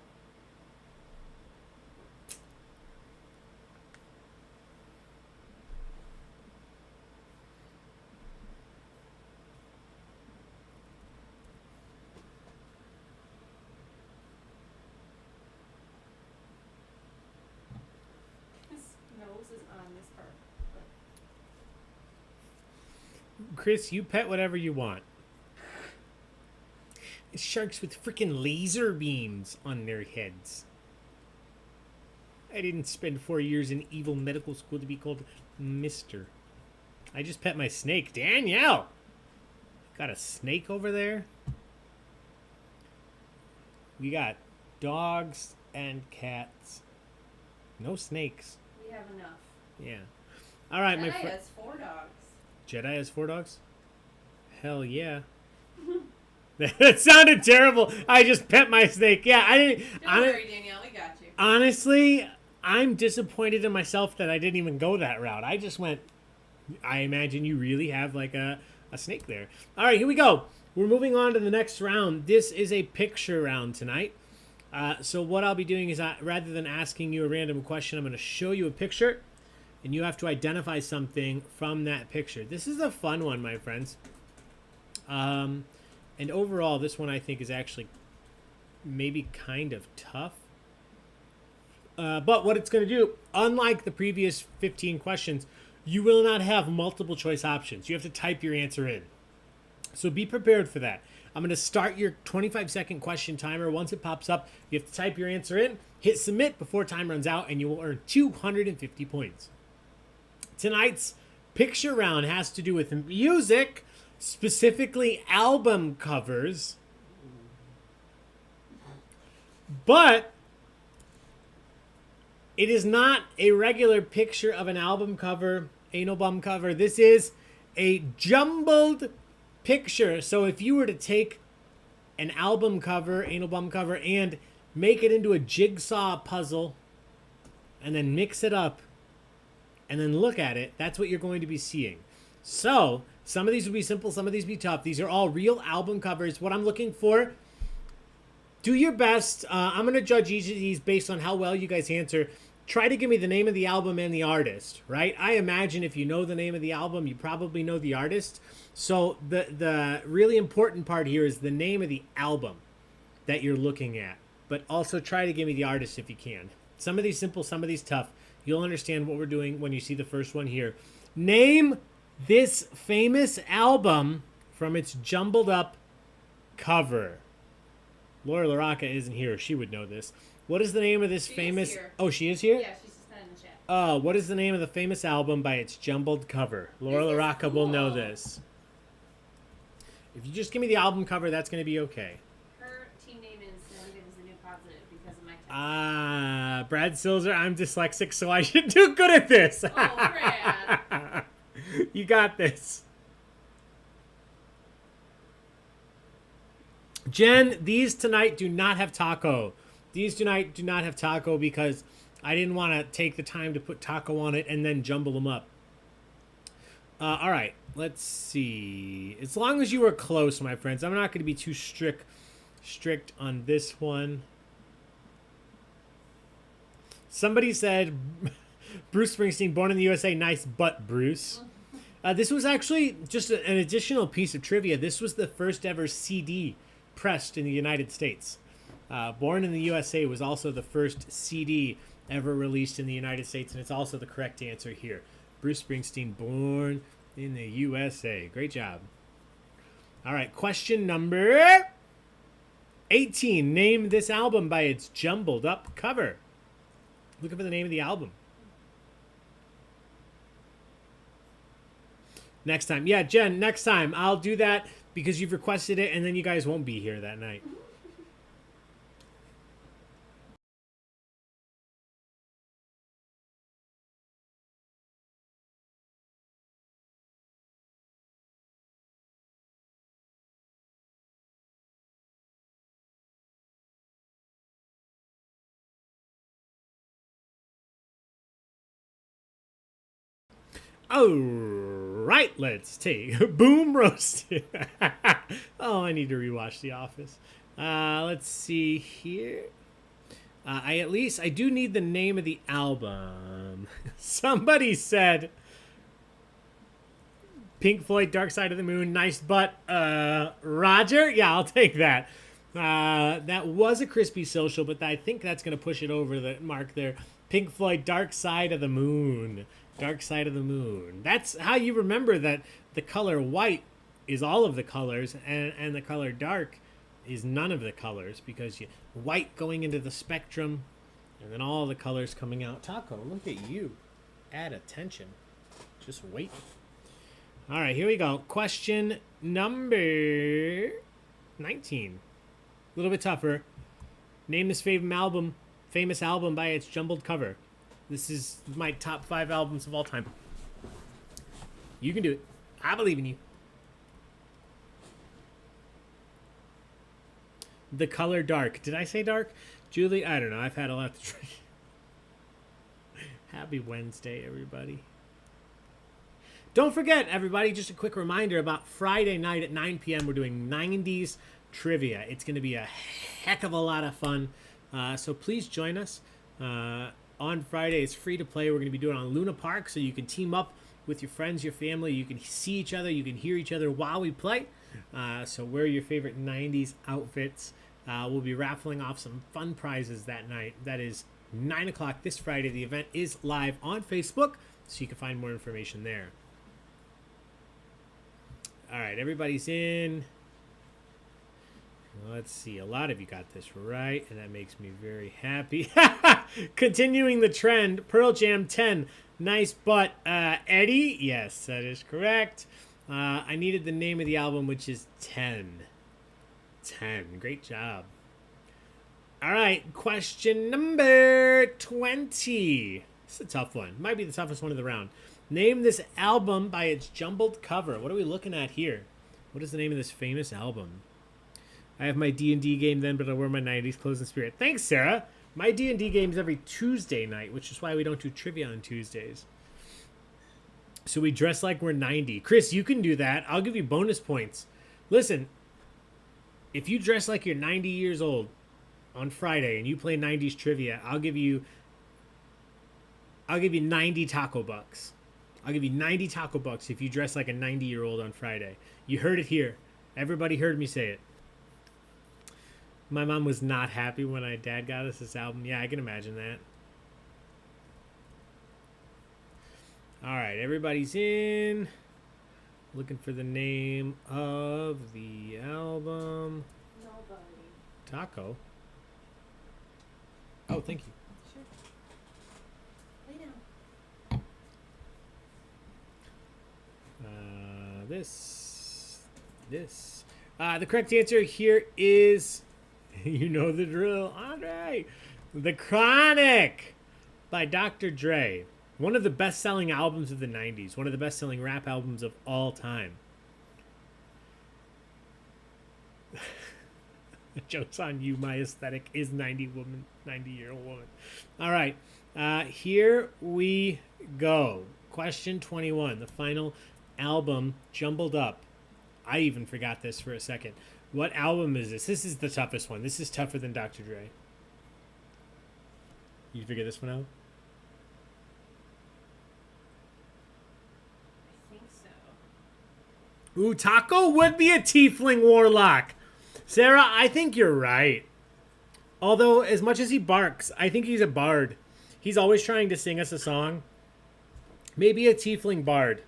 His nose is on this part. Chris, you pet whatever you want. Sharks with freaking laser beams on their heads. I didn't spend 4 years in evil medical school to be called Mister. I just pet my snake. Danielle! Got a snake over there? We got dogs and cats. No snakes. We have enough. Yeah. All right, my Jedi friend. has 4 dogs. Jedi has 4 dogs? Hell yeah. That sounded terrible. I just pet my snake. Yeah, I didn't. Don't worry, Danielle. We got you. Honestly, I'm disappointed in myself that I didn't even go that route. I just went. I imagine you really have like a snake there. All right, here we go. We're moving on to the next round. This is a picture round tonight. So what I'll be doing is rather than asking you a random question, I'm going to show you a picture, and you have to identify something from that picture. This is a fun one, my friends. And overall, this one I think is actually maybe kind of tough. But what it's going to do, unlike the previous 15 questions, you will not have multiple choice options. You have to type your answer in. So be prepared for that. I'm going to start your 25-second question timer. Once it pops up, you have to type your answer in, hit submit before time runs out, and you will earn 250 points. Tonight's picture round has to do with music, specifically album covers. But it is not a regular picture of an album cover, anal bum cover. This is a jumbled picture. So if you were to take an album cover, anal bum cover, and make it into a jigsaw puzzle, and then mix it up, and then look at it, that's what you're going to be seeing. So, some of these will be simple, some of these will be tough. These are all real album covers. What I'm looking for, do your best. I'm going to judge each of these based on how well you guys answer. Try to give me the name of the album and the artist, right? I imagine if you know the name of the album, you probably know the artist. So the really important part here is the name of the album that you're looking at. But also try to give me the artist if you can. Some of these simple, some of these tough. You'll understand what we're doing when you see the first one here. Name this famous album from its jumbled up cover. Laura LaRocca isn't here. She would know this. What is the name of this famous... Is here. Oh, she is here? Yeah, she's just not in the chat. What is the name of the famous album by its jumbled cover? Laura This is LaRocca will know cool. this. If you just give me the album cover, that's going to be okay. Her team name is negative is the new positive because of my text. Brad Silzer, I'm dyslexic, so I should do good at this. Oh, Brad. You got this. Jen, these tonight do not have taco. These tonight do not have taco because I didn't want to take the time to put taco on it and then jumble them up. All right, let's see. As long as you were close, my friends, I'm not going to be too strict on this one. Somebody said, Bruce Springsteen, born in the USA, nice butt, Bruce. This was actually just an additional piece of trivia. This was the first ever CD pressed in the United States. Born in the USA was also the first CD ever released in the United States, and it's also the correct answer here. Bruce Springsteen, born in the USA. Great job. All right, question number 18. Name this album by its jumbled up cover. Looking for the name of the album. Next time. Yeah, Jen, next time. I'll do that because you've requested it, and then you guys won't be here that night. All right, let's take boom roasted. Oh, I need to rewatch The Office. Let's see here. I do need the name of the album. Somebody said Pink Floyd, Dark Side of the Moon, nice butt. Roger? Yeah, I'll take that. That was a crispy social, but I think that's going to push it over the mark there. Pink Floyd, Dark Side of the Moon. Dark Side of the Moon. That's how you remember that the color white is all of the colors and the color dark is none of the colors, because white going into the spectrum and then all the colors coming out. Taco, look at you. Add attention. Just wait. All right, here we go. Question number 19. A little bit tougher. Name this famous album by its jumbled cover. This is my top 5 albums of all time. You can do it. I believe in you. The color dark. Did I say dark? Julie, I don't know. I've had a lot to drink. Happy Wednesday, everybody. Don't forget, everybody, just a quick reminder about Friday night at 9 p.m. We're doing 90s trivia. It's going to be a heck of a lot of fun. So please join us. On Friday, it's free to play. We're going to be doing it on Luna Park, so you can team up with your friends, your family. You can see each other. You can hear each other while we play. So wear your favorite 90s outfits. We'll be raffling off some fun prizes that night. That is 9 o'clock this Friday. The event is live on Facebook, so you can find more information there. All right, everybody's in. Let's see. A lot of you got this right, and that makes me very happy. Continuing the trend, Pearl Jam 10. Nice butt. Eddie? Yes, that is correct. I needed the name of the album, which is 10. 10. Great job. All right, question number 20. This is a tough one. Might be the toughest one of the round. Name this album by its jumbled cover. What are we looking at here? What is the name of this famous album? I have my D&D game then, but I wear my 90s clothes in spirit. Thanks, Sarah. My D&D game's every Tuesday night, which is why we don't do trivia on Tuesdays. So we dress like we're 90. Chris, you can do that. I'll give you bonus points. Listen, if you dress like you're 90 years old on Friday and you play 90s trivia, I'll give you 90 taco bucks. I'll give you 90 taco bucks if you dress like a 90-year-old on Friday. You heard it here. Everybody heard me say it. My mom was not happy when my dad got us this album. Yeah, I can imagine that. All right, everybody's in. Looking for the name of the album. Nobody. Taco. Oh, thank you. Sure. Lay down. This. The correct answer here is, you know the drill, Andre. The Chronic by Dr. Dre. One of the best-selling albums of the 90s. One of the best-selling rap albums of all time. Joke's on you. My aesthetic is 90-year-old woman. All right. Here we go. Question 21. The final album jumbled up. I even forgot this for a second. What album is this? This is the toughest one. This is tougher than Dr. Dre. You figure this one out? I think so. Ooh, Taco would be a tiefling warlock. Sarah, I think you're right. Although, as much as he barks, I think he's a bard. He's always trying to sing us a song. Maybe a tiefling bard.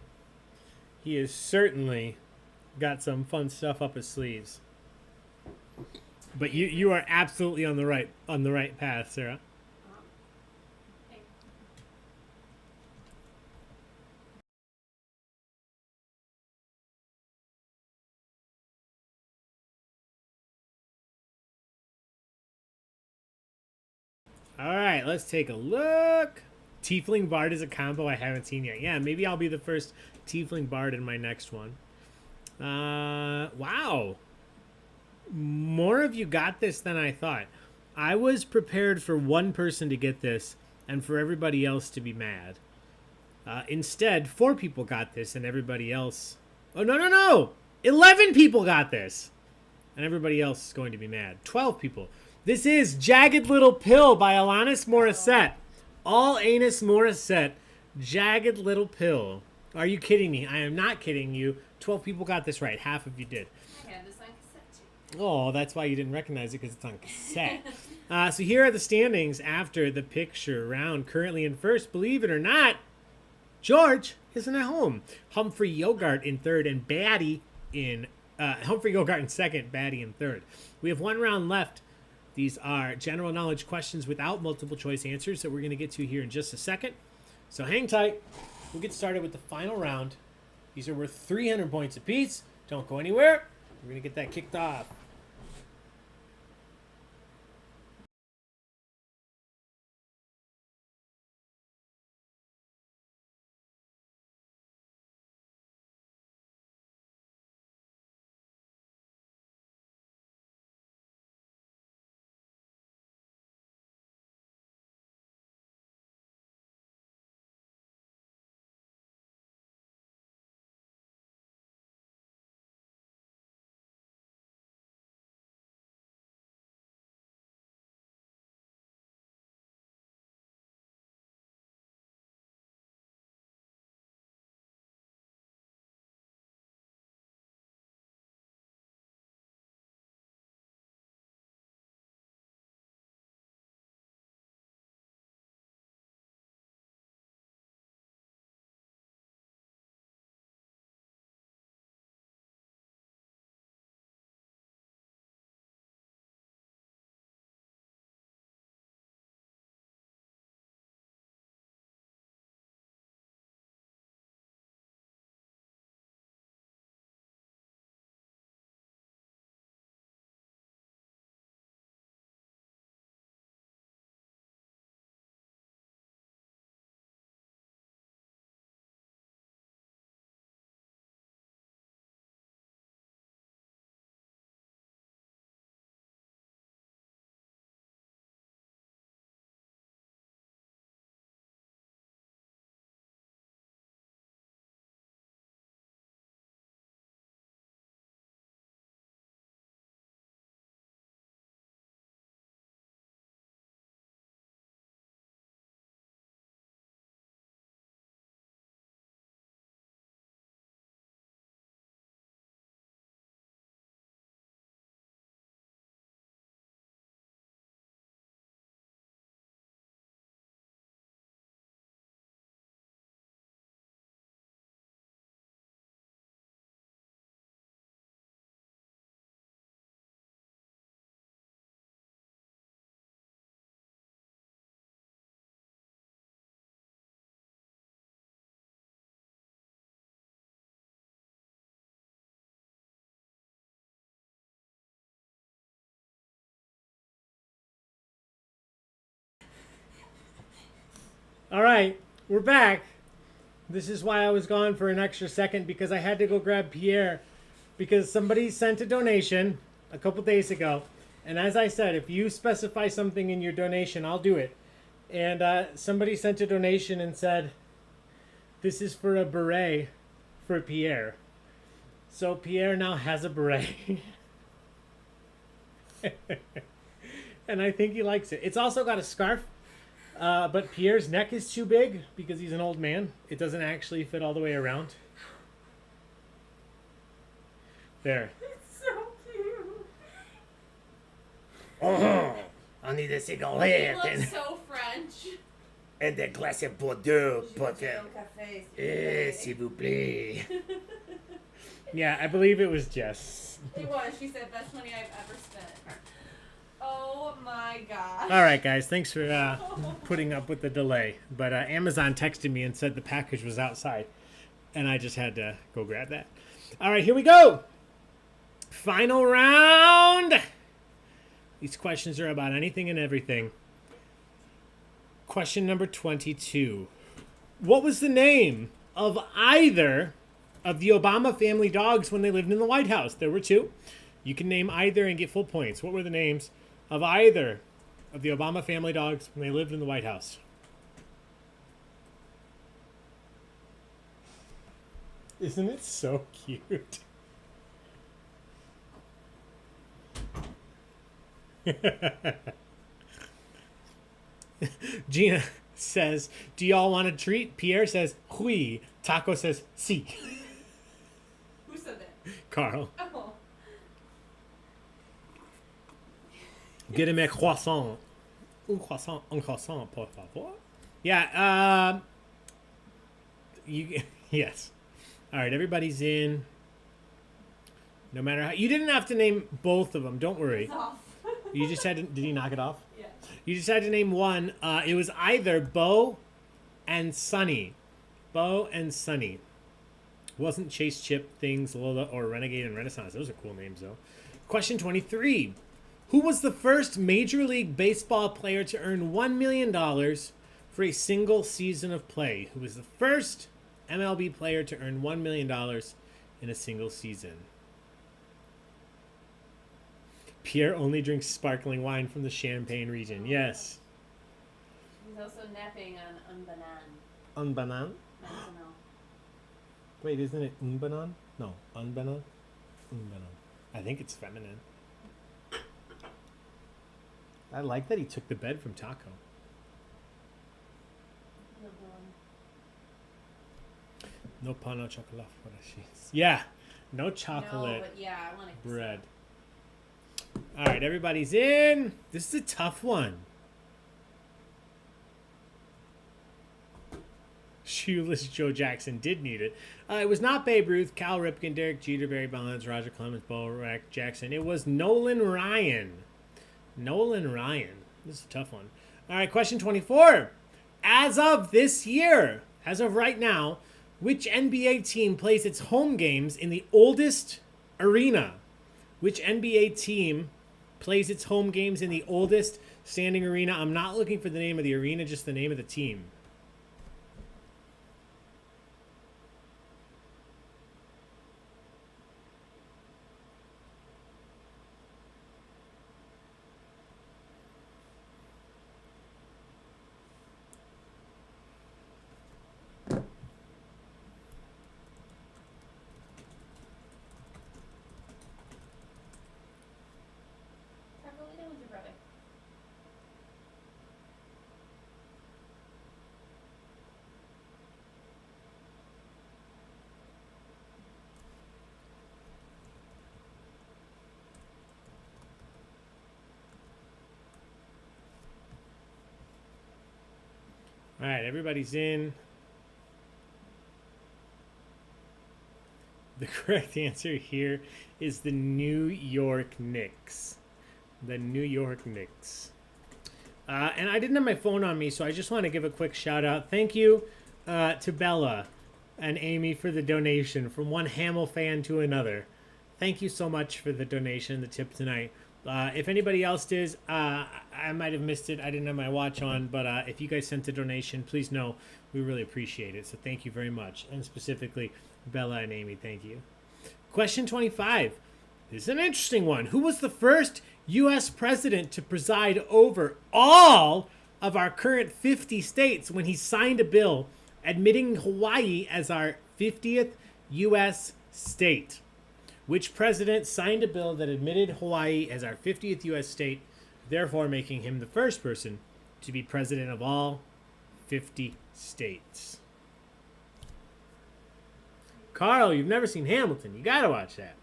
He has certainly got some fun stuff up his sleeves. But you are absolutely on the right path, Sarah. Hey. All right, let's take a look. Tiefling Bard is a combo I haven't seen yet. Yeah, maybe I'll be the first Tiefling Bard in my next one. Wow. More of you got this than I thought. I was prepared for one person to get this and for everybody else to be mad. Instead, 4 people got this and everybody else... Oh, no! 11 people got this. And everybody else is going to be mad. 12 people. This is Jagged Little Pill by Alanis Morissette. All Anus Morissette. Jagged Little Pill. Are you kidding me? I am not kidding you. 12 people got this right. Half of you did. I had this on cassette too. Oh, that's why you didn't recognize it, because it's on cassette. So here are the standings after the picture round. Currently in first, believe it or not, George isn't at home. Humphrey Yogart in third and Batty in... Humphrey Yogart in second, Batty in third. We have one round left. These are general knowledge questions without multiple choice answers that we're going to get to here in just a second. So hang tight. We'll get started with the final round. These are worth 300 points apiece. Don't go anywhere. We're going to get that kicked off. All right, we're back. This is why I was gone for an extra second, because I had to go grab Pierre, because somebody sent a donation a couple days ago. And as I said, if you specify something in your donation, I'll do it. And somebody sent a donation and said, this is for a beret for Pierre. So Pierre now has a beret. And I think he likes it. It's also got a scarf. But Pierre's neck is too big because he's an old man. It doesn't actually fit all the way around. There. It's so cute. Oh, I need a He cigarette looks so French. and a glass of Bordeaux, Café, s'il vous plaît. Yeah, I believe it was Jess. It was. She said best money I've ever spent. Oh my gosh. All right, guys. Thanks for putting up with the delay. But Amazon texted me and said the package was outside. And I just had to go grab that. All right, here we go. Final round. These questions are about anything and everything. Question number 22. What was the name of either of the Obama family dogs when they lived in the White House? There were two. You can name either and get full points. What were the names of either of the Obama family dogs when they lived in the White House? Isn't it so cute? Gina says, do y'all want a treat? Pierre says, oui. Taco says, si. Who said that? Carl. Oh. Get him a croissant. Un croissant, por favor. Yeah, yes. All right, everybody's in. No matter how, you didn't have to name both of them. Don't worry. It's off. You just had to, did he knock it off? Yeah. You just had to name one. It was either Bo and Sunny. Bo and Sunny. Wasn't Chase, Chip, Things, Lola, or Renegade and Renaissance. Those are cool names, though. Question 23. Who was the first Major League Baseball player to earn $1 million for a single season of play? Who was the first MLB player to earn $1 million in a single season? Pierre only drinks sparkling wine from the Champagne region. Yes. He's also napping on unbanan. Unbanan? I don't know. Wait, isn't it unbanan? No, unbanan? Unbanan. I think it's feminine. I like that he took the bed from Taco. No pan, no chocolate for the sheets. Yeah, no chocolate. No, but yeah, I want to bread. All right, everybody's in. This is a tough one. Shoeless Joe Jackson did need it. It was not Babe Ruth, Cal Ripken, Derek Jeter, Barry Bonds, Roger Clemens, Bo Rack Jackson. It was Nolan Ryan. Nolan Ryan. This is a tough one. All right, question 24. As of this year, as of right now, which NBA team plays its home games in the oldest arena? Which NBA team plays its home games in the oldest standing arena? I'm not looking for the name of the arena, just the name of the team. All right, everybody's in. The correct answer here is the New York Knicks. The New York Knicks. And I didn't have my phone on me, so I just want to give a quick shout out. Thank you to Bella and Amy for the donation from one Hamill fan to another. Thank you so much for the donation, the tip tonight. If anybody else does, I might have missed it. I didn't have my watch on, but if you guys sent a donation, please know we really appreciate it. So thank you very much. And specifically, Bella and Amy, thank you. Question 25. This is an interesting one. Who was the first U.S. president to preside over all of our current 50 states when he signed a bill admitting Hawaii as our 50th U.S. state? Which president signed a bill that admitted Hawaii as our 50th U.S. state, therefore making him the first person to be president of all 50 states? Carl, you've never seen Hamilton. You gotta watch that.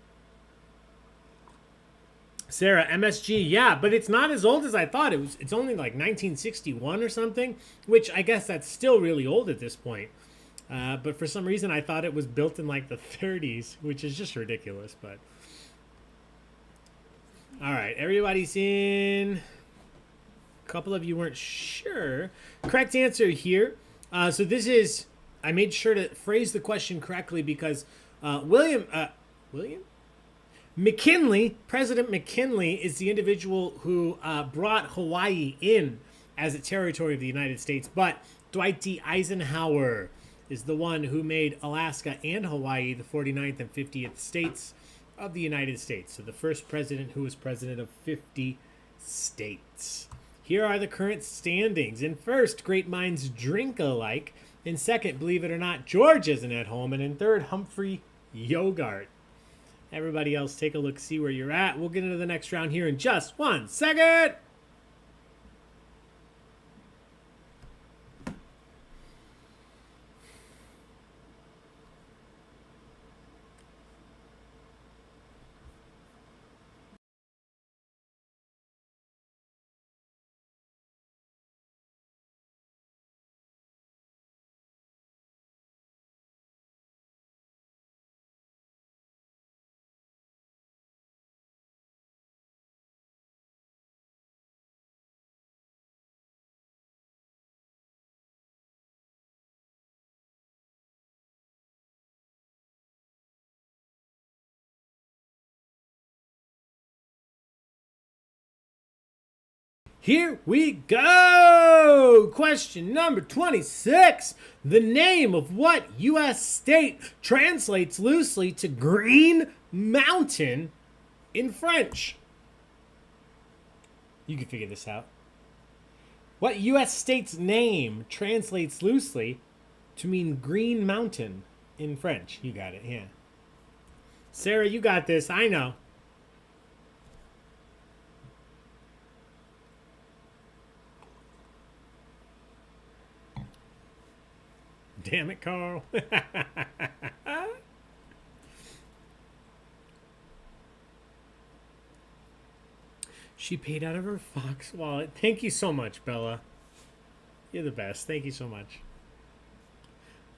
Sarah, MSG, yeah, but it's not as old as I thought. It's only like 1961 or something, which I guess that's still really old at this point. But for some reason, I thought it was built in like the 30s, which is just ridiculous. But all right, everybody's in. A couple of you weren't sure. Correct answer here. So this is. I made sure to phrase the question correctly because William McKinley, President McKinley, is the individual who brought Hawaii in as a territory of the United States. But Dwight D. Eisenhower is the one who made Alaska and Hawaii the 49th and 50th states of the United States. So the first president who was president of 50 states. Here are the current standings. In first, great minds drink alike. In second, believe it or not, George isn't at home. And in third, Humphrey Yogart. Everybody else, take a look, see where you're at. We'll get into the next round here in just 1 second. Here we go! Question number 26. The name of what U.S. state translates loosely to Green Mountain in French? You can figure this out. What U.S. state's name translates loosely to mean Green Mountain in French? You got it, yeah. Sarah, you got this. I know. Damn it, Carl. She paid out of her Fox wallet. Thank you so much, Bella. You're the best. Thank you so much.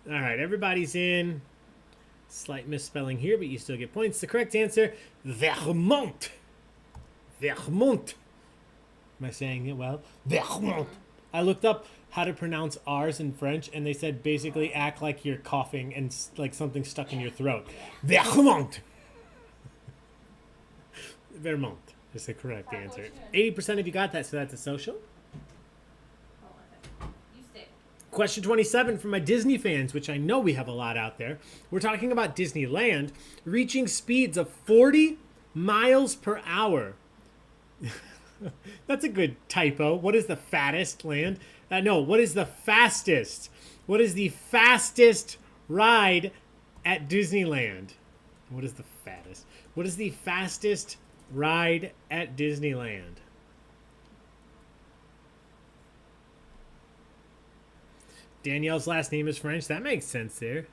All right, everybody's in. Slight misspelling here, but you still get points. The correct answer, Vermont. Vermont. Am I saying it well? Vermont. I looked up how to pronounce R's in French, and they said basically act like you're coughing and like something stuck in your throat. Vermont. Vermont is the correct answer. 80% of you got that, so that's a social. You stay. Question 27 for my Disney fans, which I know we have a lot out there. We're talking about Disneyland reaching speeds of 40 miles per hour. That's a good typo. What is the fattest land? No, what is the fastest? What is the fastest ride at Disneyland? What is the fattest? What is the fastest ride at Disneyland? Danielle's last name is French. That makes sense there.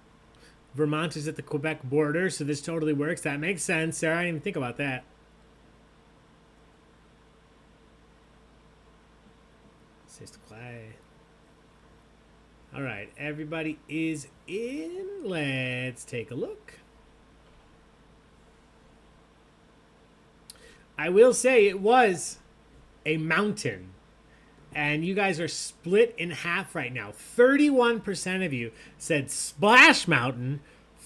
Vermont is at the Quebec border, so this totally works. That makes sense. Sarah, I didn't even think about that. All right, everybody is in. Let's take a look. I will say it was a mountain, and you guys are split in half right now. 31% of you said Splash Mountain.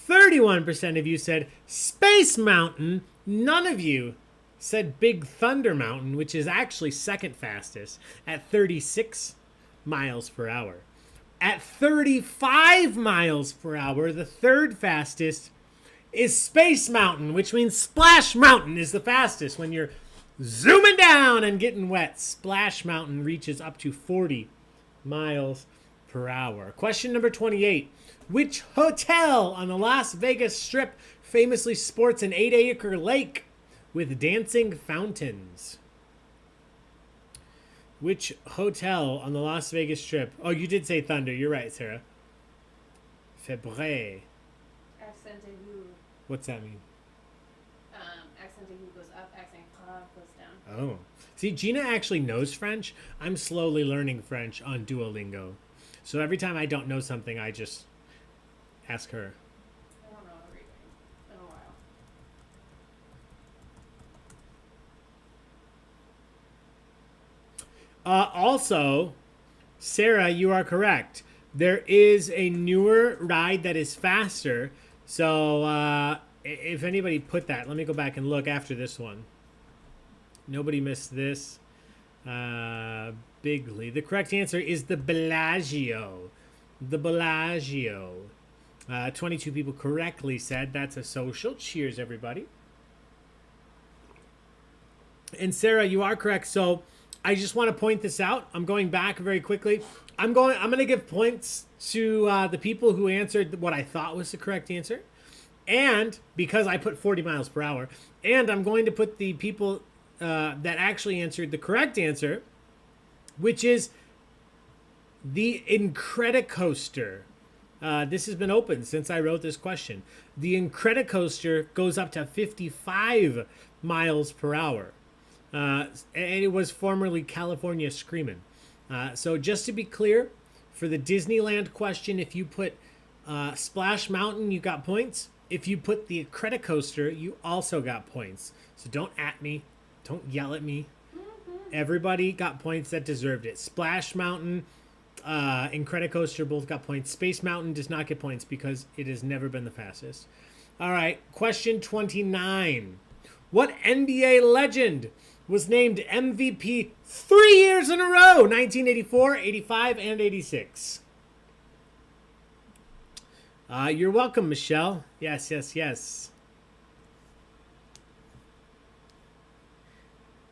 31% of you said Space Mountain. None of you said Big Thunder Mountain, which is actually second fastest at 36 miles per hour. At 35 miles per hour, the third fastest is Space Mountain, which means Splash Mountain is the fastest. When you're zooming down and getting wet, Splash Mountain reaches up to 40 miles per hour. Question number 28. Which hotel on the Las Vegas Strip famously sports an 8-acre lake with dancing fountains? Which hotel on the Las Vegas Strip? Oh, you did say Thunder. You're right, Sarah. Febre. Accent aigu. What's that mean? Accent aigu goes up, accent grave goes down. Oh. See, Gina actually knows French. I'm slowly learning French on Duolingo. So every time I don't know something, I just ask her. I don't know everything. It's been a while. Also, Sarah, you are correct. There is a newer ride that is faster. So if anybody put that, let me go back and look after this one. Nobody missed this. Bigly. The correct answer is the Bellagio. The Bellagio. 22 people correctly said that's a social. Cheers, everybody. And Sarah, you are correct. So I just want to point this out. I'm going back very quickly. I'm going to give points to the people who answered what I thought was the correct answer. And because I put 40 miles per hour. And I'm going to put the people that actually answered the correct answer, which is the Incredicoaster. This has been open since I wrote this question. The Incredicoaster goes up to 55 miles per hour. And it was formerly California Screamin'. So just to be clear, for the Disneyland question, if you put Splash Mountain, you got points. If you put the Incredicoaster, you also got points. So don't at me. Don't yell at me. Everybody got points that deserved it. Splash Mountain, Incredicoaster both got points. Space Mountain does not get points because it has never been the fastest. All right, question 29. What NBA legend was named MVP 3 years in a row? 1984, 85, and 86. You're welcome, Michelle. Yes, yes, yes.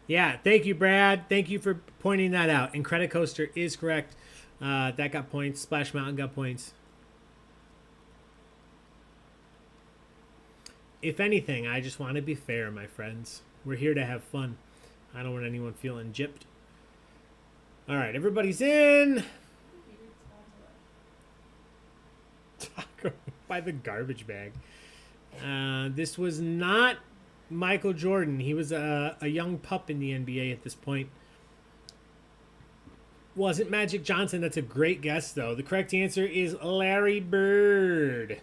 Yeah, thank you, Brad. Thank you for pointing that out. Incredicoaster is correct. That got points. Splash Mountain got points. If anything, I just want to be fair, my friends. We're here to have fun. I don't want anyone feeling gypped. All right, everybody's in. Taco by the garbage bag. This was not Michael Jordan. He was a young pup in the NBA at this point. Wasn't Magic Johnson. That's a great guess, though. The correct answer is Larry Bird.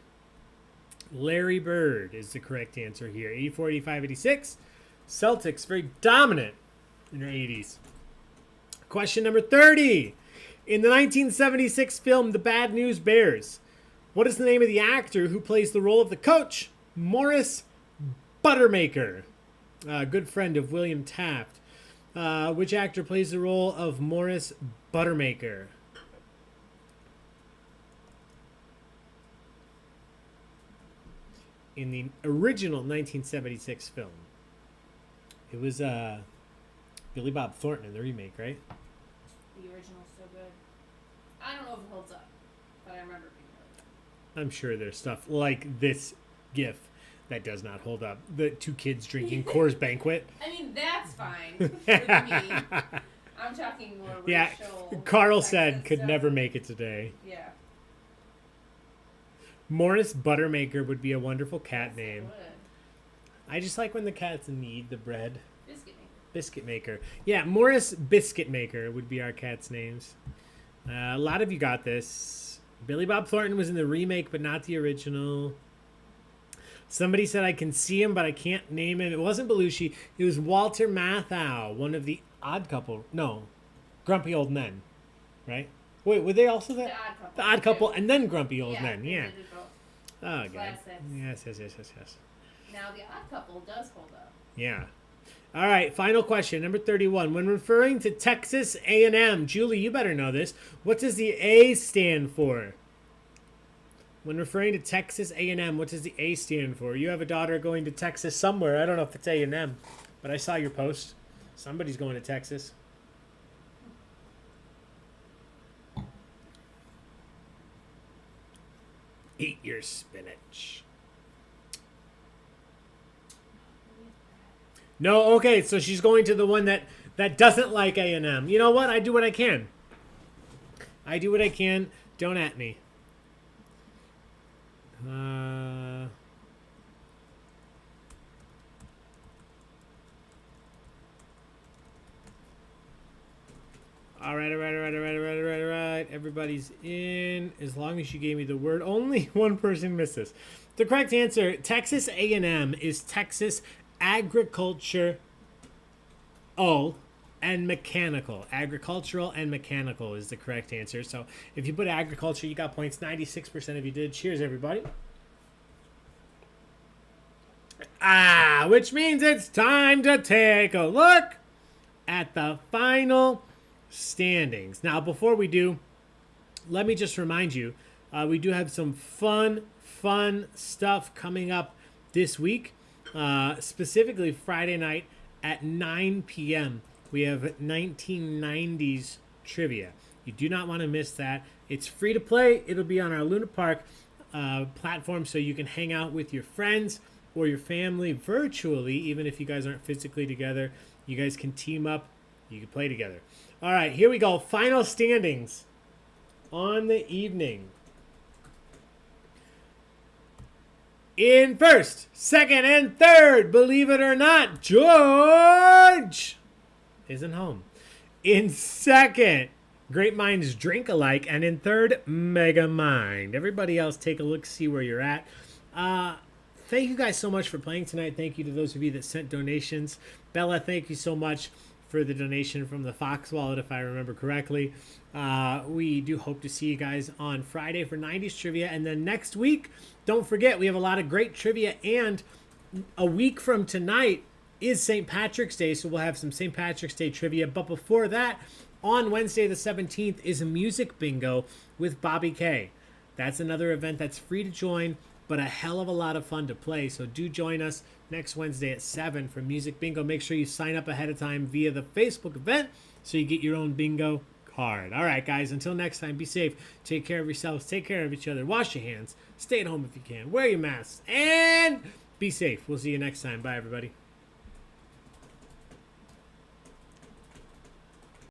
Larry Bird is the correct answer here. 84, 85, 86. Celtics very dominant in their 80s. Question number 30. In the 1976 film The Bad News Bears, what is the name of the actor who plays the role of the coach, Morris Buttermaker? A good friend of William Taft. Which actor plays the role of Morris Buttermaker? In the original 1976 film. It was Billy Bob Thornton in the remake, right? The original's so good. I don't know if it holds up, but I remember it being really good. I'm sure there's stuff like this GIF that does not hold up. The two kids drinking Coors Banquet. I mean, that's fine with me. I'm talking more racial. Yeah, Carl said sexist could stuff. never make it today. Yeah. Morris Buttermaker would be a wonderful cat name. Would. I just like when the cats need the bread. Biscuit maker. Biscuit Maker. Yeah, Morris Biscuit Maker would be our cat's names. A lot of you got this. Billy Bob Thornton was in the remake, but not the original. Somebody said I can see him, but I can't name him. It wasn't Belushi. It was Walter Matthau, one of the Odd Couple. No, Grumpy Old Men, right? Wait, were they also that? The Odd Couple. The Odd Couple, and then Grumpy Old Yeah, Men. they Yeah. did both. Oh, God. Classics. Yes. Now, The Odd Couple does hold up. Yeah. All right, final question, number 31. When referring to Texas A&M, Julie, you better know this. What does the A stand for? When referring to Texas A&M, what does the A stand for? You have a daughter going to Texas somewhere. I don't know if it's A&M, but I saw your post. Somebody's going to Texas. Eat your spinach. No, okay, so she's going to the one that doesn't like A&M. You know what? I do what I can. I do what I can. Don't at me. All right. Everybody's in. As long as you gave me the word, only one person missed this. The correct answer, Texas A&M, is Texas Agriculture and Mechanical. Agricultural and Mechanical is the correct answer. So if you put agriculture, you got points. 96% of you did. Cheers, everybody. Which means it's time to take a look at the final standings. Now, before we do, let me just remind you, we do have some fun stuff coming up this week. Specifically Friday night at 9 p.m. we have 1990s trivia. You do not want to miss that. It's free to play. It'll be on our Luna Park platform, so you can hang out with your friends or your family virtually. Even if you guys aren't physically together, you guys can team up. You can play together. All right, here we go. Final standings on the evening. In first, second, and third, believe it or not, George isn't home. In second, Great Minds Drink Alike. And in third, Mega Mind. Everybody else, take a look, see where you're at. Thank you guys so much for playing tonight. Thank you to those of you that sent donations. Bella, thank you so much for the donation from the Fox wallet, if I remember correctly. We do hope to see you guys on Friday for 90s trivia. And then next week, don't forget, we have a lot of great trivia. And a week from tonight is St. Patrick's Day, so we'll have some St. Patrick's Day trivia. But before that, on Wednesday the 17th is a music bingo with Bobby K. That's another event that's free to join, but a hell of a lot of fun to play. So do join us next Wednesday at 7 for Music Bingo. Make sure you sign up ahead of time via the Facebook event so you get your own bingo card. All right, guys, until next time, be safe. Take care of yourselves. Take care of each other. Wash your hands. Stay at home if you can. Wear your masks. And be safe. We'll see you next time. Bye, everybody.